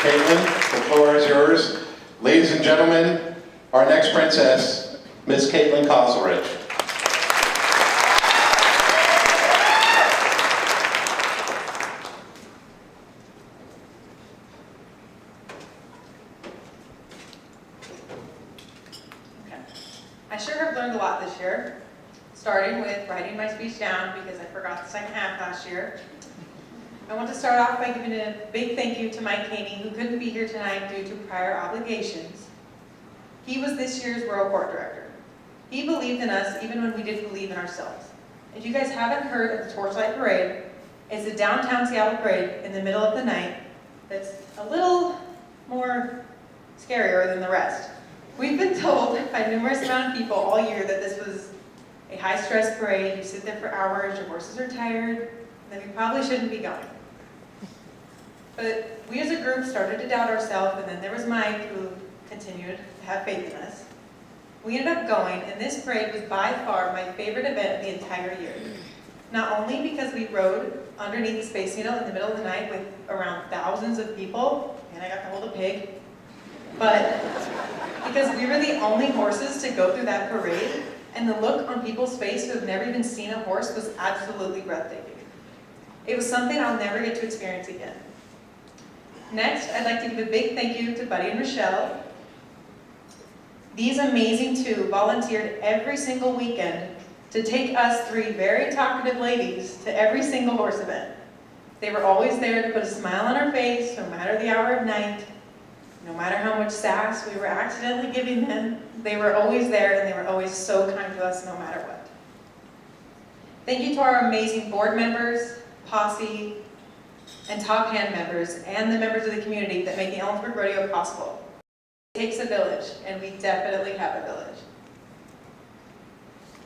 Caitlin, the floor is yours. Ladies and gentlemen, our next princess, Miss Caitlin Koselrich. I sure have learned a lot this year, starting with writing my speech down because I forgot the second half last year. I want to start off by giving a big thank you to Mike Haney, who couldn't be here tonight due to prior obligations. He was this year's World Court Director. He believed in us even when we didn't believe in ourselves. If you guys haven't heard of the Torchlight Parade, it's a downtown Seattle parade in the middle of the night that's a little more scarier than the rest. We've been told by numerous amount of people all year that this was a high-stress parade. You sit there for hours, your horses are tired, and then you probably shouldn't be going. But we as a group started to doubt ourselves, and then there was Mike, who continued to have faith in us. We ended up going, and this parade was by far my favorite event of the entire year. Not only because we rode underneath the Space Needle in the middle of the night with around thousands of people, and I got to hold a pig, but because we were the only horses to go through that parade, and the look on people's face who have never even seen a horse was absolutely breathtaking. It was something I'll never get to experience again. Next, I'd like to give a big thank you to Buddy and Rochelle. These amazing two volunteered every single weekend to take us three very talkative ladies to every single horse event. They were always there to put a smile on our face, no matter the hour of night, no matter how much sass we were accidentally giving them. They were always there, and they were always so kind to us no matter what. Thank you to our amazing board members, posse, and top hand members, and the members of the community that make the Ellensburg Rodeo possible. It takes a village, and we definitely have a village.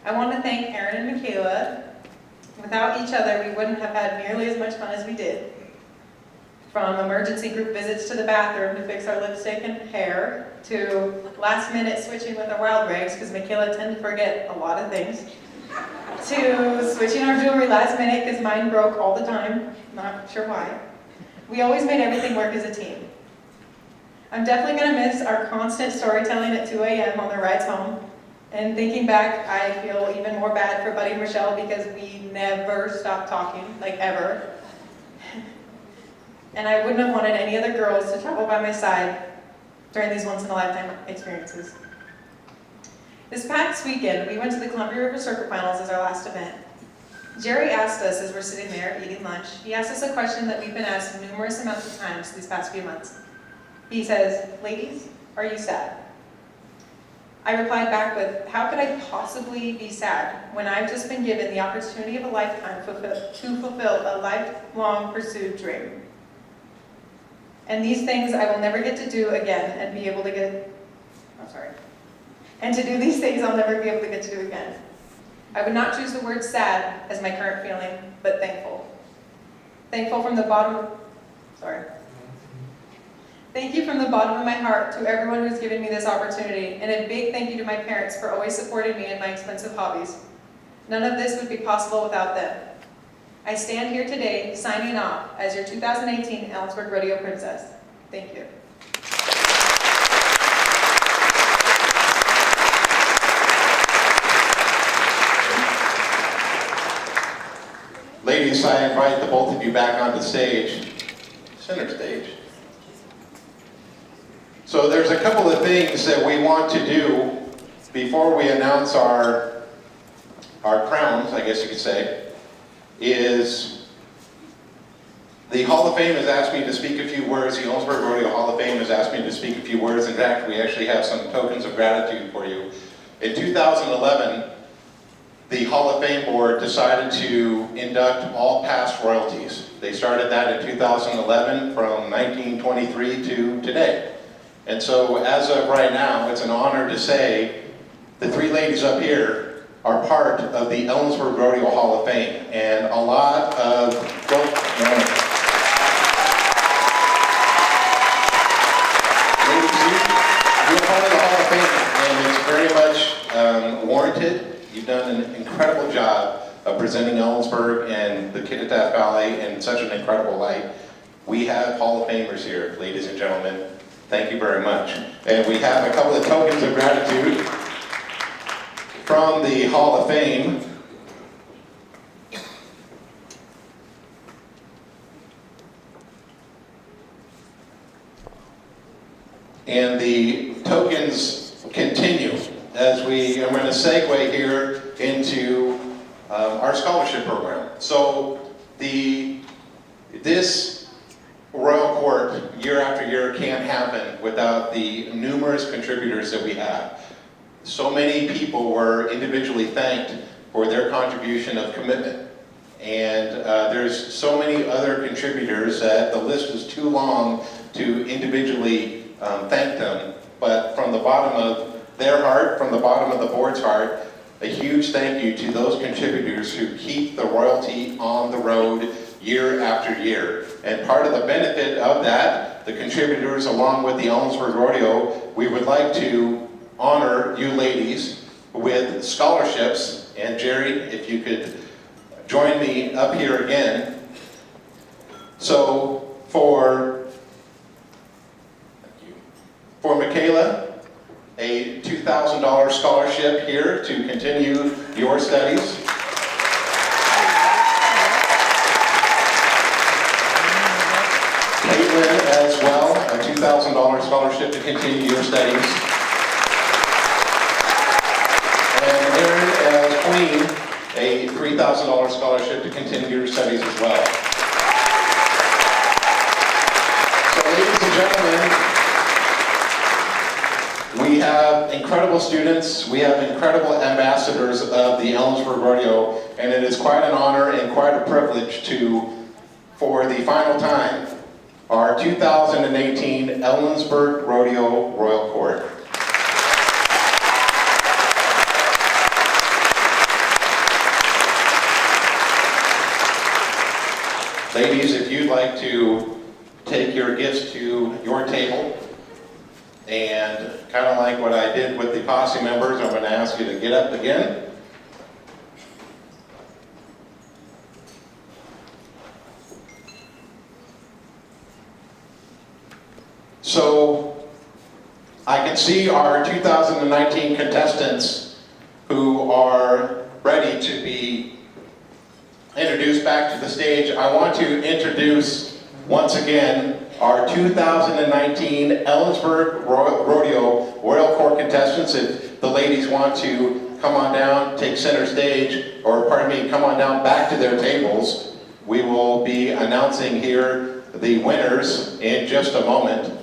I want to thank Aaron and Michaela. Without each other, we wouldn't have had nearly as much fun as we did. From emergency group visits to the bathroom to fix our lipstick and hair, to last minute switching with our wild rags, because Michaela tended to forget a lot of things, to switching our jewelry last minute because mine broke all the time, not sure why. We always made everything work as a team. I'm definitely going to miss our constant storytelling at 2 a.m. on the rides home. And thinking back, I feel even more bad for Buddy and Rochelle because we never stopped talking, like ever. And I wouldn't have wanted any other girls to travel by my side during these once-in-a-lifetime experiences. This past weekend, we went to the Columbia River Circuit Finals as our last event. Jerry asked us as we're sitting there eating lunch, he asked us a question that we've been asked numerous amounts of times these past few months. He says, "Ladies, are you sad?" I replied back with, how could I possibly be sad when I've just been given the opportunity of a lifetime to fulfill a lifelong pursued dream? And these things I will never get to do again and be able to get, and to do these things I'll never be able to get to do again. I would not choose the word sad as my current feeling, but thankful. Thankful from the bottom, Thank you from the bottom of my heart to everyone who's given me this opportunity, and a big thank you to my parents for always supporting me in my expensive hobbies. None of this would be possible without them. I stand here today signing off as your 2018 Ellensburg Rodeo Princess. Thank you. Ladies, I invite the both of you back onto stage, center stage. So there's a couple of things that we want to do before we announce our crowns, I guess you could say, is the Hall of Fame has asked me to speak a few words. The Ellensburg Rodeo Hall of Fame has asked me to speak a few words. In fact, we actually have some tokens of gratitude for you. In 2011, the Hall of Fame board decided to induct all past royalties. They started that in 2011 from 1923 to today. And so as of right now, it's an honor to say the three ladies up here are part of the Ellensburg Rodeo Hall of Fame. And a lot of you're part of the Hall of Fame, and it's very much warranted. You've done an incredible job of presenting Ellensburg and the Kitatat Valley in such an incredible light. We have Hall of Famers here, ladies and gentlemen. Thank you very much. And we have a couple of tokens of gratitude from the Hall of Fame. And the tokens continue as I'm going to segue here into our scholarship program. So this Royal Court year after year can't happen without the numerous contributors that we have. So many people were individually thanked for their contribution of commitment. And there's so many other contributors that the list is too long to individually thank them, but from the bottom of their heart, from the bottom of the board's heart, a huge thank you to those contributors who keep the royalty on the road year after year. And part of the benefit of that, the contributors along with the Ellensburg Rodeo, we would like to honor you ladies with scholarships. And Jerry, if you could join me up here again. So for Michaela, a $2,000 scholarship here to continue your studies. Caitlin as well, a $2,000 scholarship to continue your studies. And Erin as Queen, a $3,000 scholarship to continue your studies as well. So ladies and gentlemen, we have incredible students, we have incredible ambassadors of the Ellensburg Rodeo, and it is quite an honor and quite a privilege to, for the final time, our 2018 Ellensburg Rodeo Royal Court. Ladies, if you'd like to take your gifts to your table, and kind of like what I did with the posse members, I'm going to ask you to get up again. So I can see our 2019 contestants who are ready to be introduced back to the stage. I want to introduce once again our 2019 Ellensburg Rodeo Royal Court contestants. If the ladies want to come on down, take center stage, or pardon me, come on down back to their tables, we will be announcing here the winners in just a moment.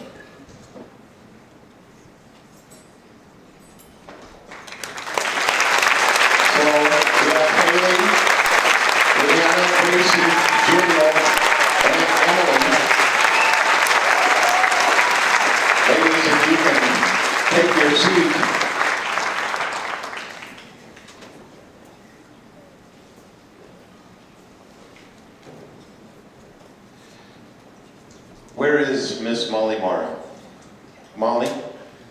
Where is Miss Molly Morrow? Molly,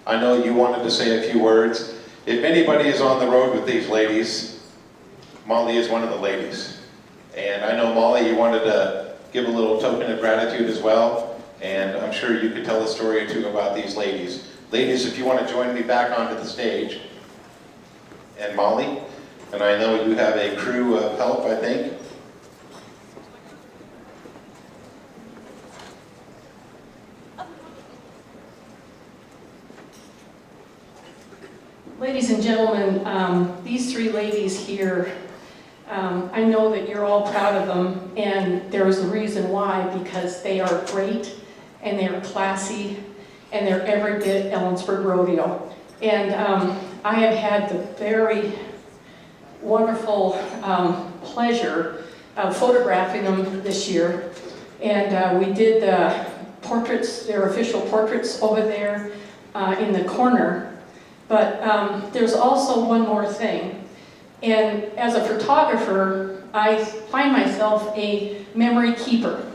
I know you wanted to say a few words. If anybody is on the road with these ladies, Molly is one of the ladies. And I know, Molly, you wanted to give a little token of gratitude as well, and I'm sure you could tell a story or two about these ladies. Ladies, if you want to join me back onto the stage. And Molly, and I know you have a crew of help, I think. Ladies and gentlemen, these three ladies here, I know that you're all proud of them, and there is a reason why, because they are great, and they are classy, and they're every bit Ellensburg Rodeo. And I have had the very wonderful pleasure of photographing them this year, and we did the portraits, their official portraits over there in the corner. But there's also one more thing, and as a photographer, I find myself a memory keeper.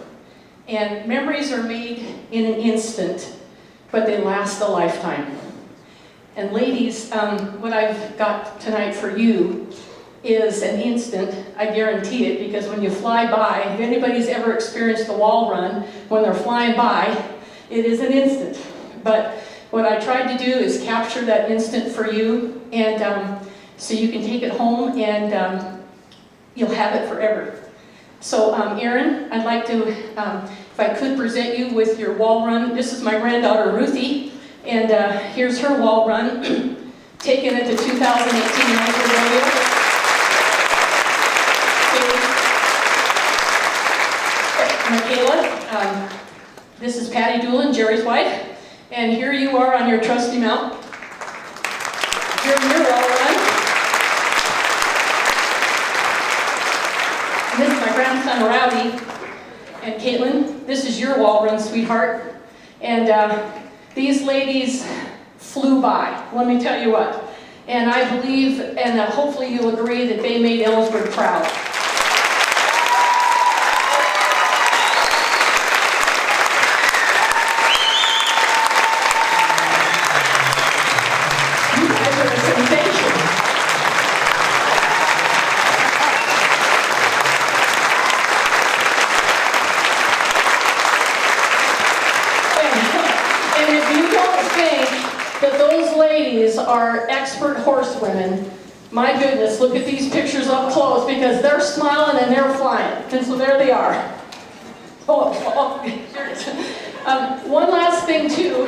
And memories are made in an instant, but they last a lifetime. And ladies, what I've got tonight for you is an instant, I guarantee it, because when you fly by, if anybody's ever experienced the wall run, when they're flying by, it is an instant. But what I tried to do is capture that instant for you, and so you can take it home and you'll have it forever. So Erin, I'd like to, if I could present you with your wall run. This is my granddaughter Ruthie, and here's her wall run, taken at the 2018 Ellensburg Rodeo. Michaela, this is Patty Doolin, Jerry's wife. And here you are on your trusty mount. Here's your wall run. And this is my grandson, Rowdy. And Caitlin, this is your wall run, sweetheart. And These ladies flew by, let me tell you what. And I believe, and hopefully you'll agree, that they made Ellensburg proud. You guys are a sensation. And if you don't think that those ladies are expert horsewomen, my goodness, look at these pictures up close, because they're smiling and they're flying. And so there they are. One last thing too,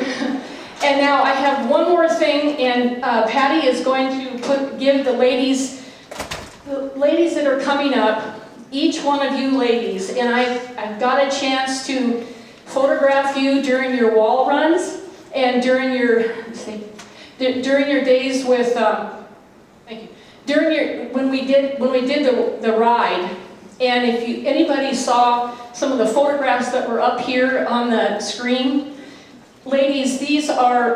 and now I have one more thing, and Patty is going to give the ladies that are coming up, each one of you ladies, and I've got a chance to photograph you during your wall runs and during your days with thank you, when we did the ride. And if anybody saw some of the photographs that were up here on the screen, ladies, these are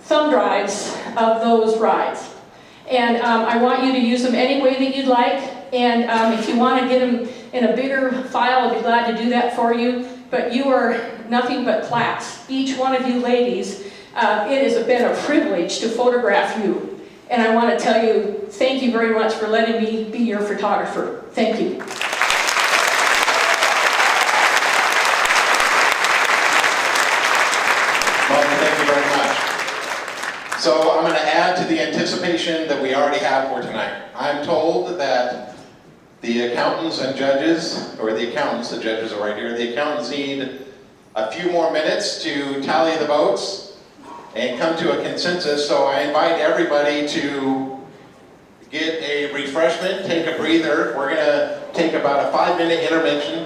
thumb drives of those rides, and I want you to use them any way that you'd like. And if you want to get them in a bigger file, I'd be glad to do that for you. But you are nothing but class. Each one of you ladies, it has been a privilege to photograph you. And I want to tell you, thank you very much for letting me be your photographer. Thank you. Martin, thank you very much. So I'm going to add to the anticipation that we already have for tonight. I'm told that the accountants and judges, or the judges are right here, the accountants need a few more minutes to tally the votes and come to a consensus. So I invite everybody to get a refreshment, take a breather. We're going to take about a 5-minute intermission,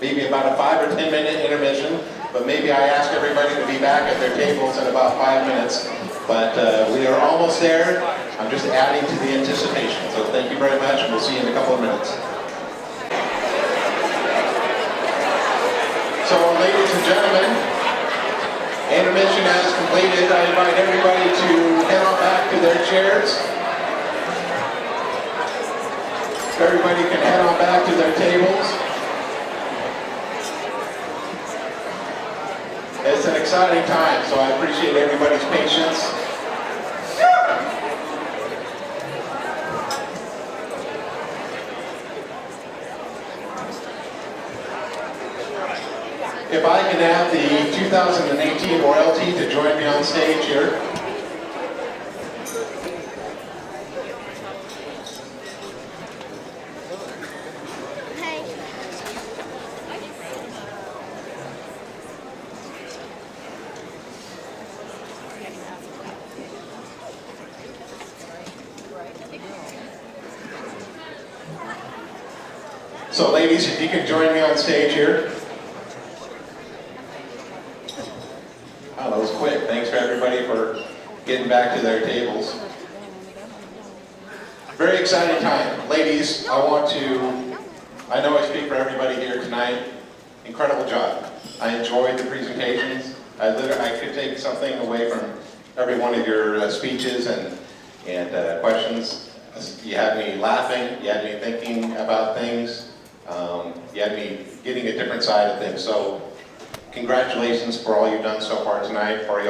maybe about a 5 or 10 minute intermission. But maybe I ask everybody to be back at their tables in about 5 minutes. But we are almost there. I'm just adding to the anticipation. So thank you very much, and we'll see you in a couple of minutes. So, ladies and gentlemen, intermission has completed. I invite everybody to head on back to their chairs. Everybody can head on back to their tables. It's an exciting time, so I appreciate everybody's patience. If I can have the 2018 royalty to join me on stage here. So ladies, if you can join me on stage here. Wow, that was quick. Thanks for everybody for getting back to their tables. Very exciting time. Ladies, I know I speak for everybody here tonight. Incredible job. I enjoyed the presentations. I could take something away from every one of your speeches and questions. You had me laughing, you had me thinking about things, you had me getting a different side of things. So congratulations for all you've done so far tonight, for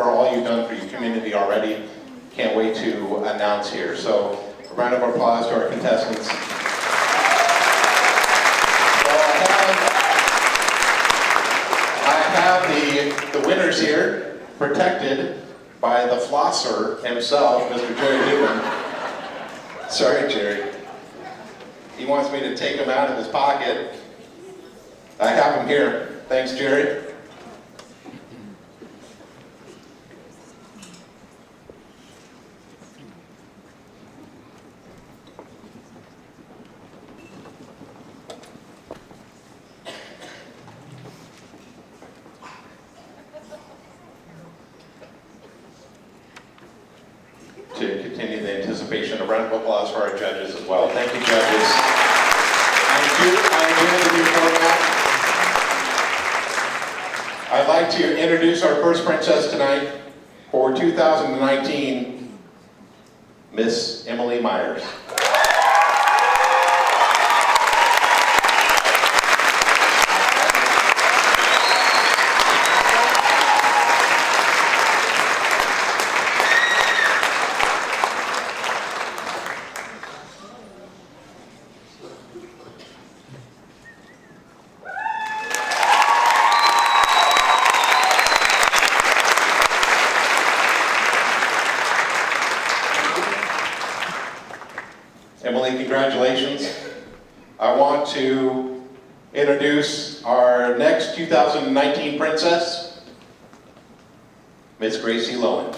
all you've done for your community already. Can't wait to announce here. So a round of applause to our contestants. So I have the winners here, protected by the flosser himself, Mr. Jerry Newman. Sorry, Jerry. He wants me to take him out of his pocket. I have him here. Thanks, Jerry. To continue the anticipation, a round of applause for our judges as well. Thank you, judges. I enjoyed the new format. I'd like to introduce our first princess tonight for 2019, Miss Emily Myers. Emily, congratulations. I want to introduce our next 2019 princess, Miss Gracie Lowen.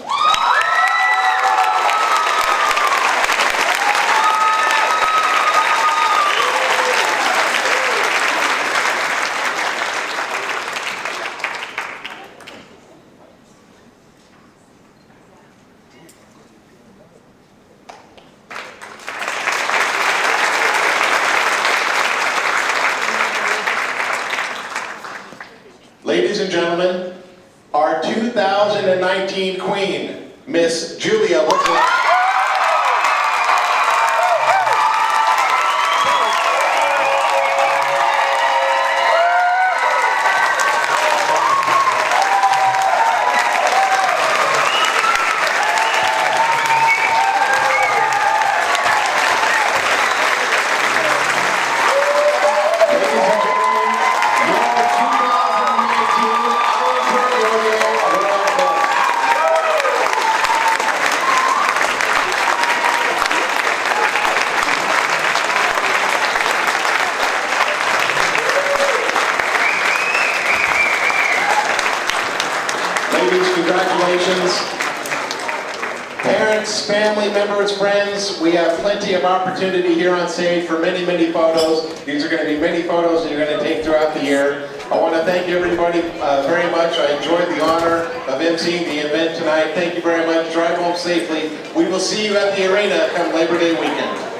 Ladies and gentlemen, our 2019 queen, Miss Julia Woodley. Ladies, congratulations. Parents, family members, friends, we have plenty of opportunity here on stage for many, many photos. These are going to be many photos that you're going to take throughout the year. I want to thank everybody very much. I enjoyed the honor of emceeing the event tonight. Thank you very much. Drive home safely. We will see you at the arena come Labor Day weekend.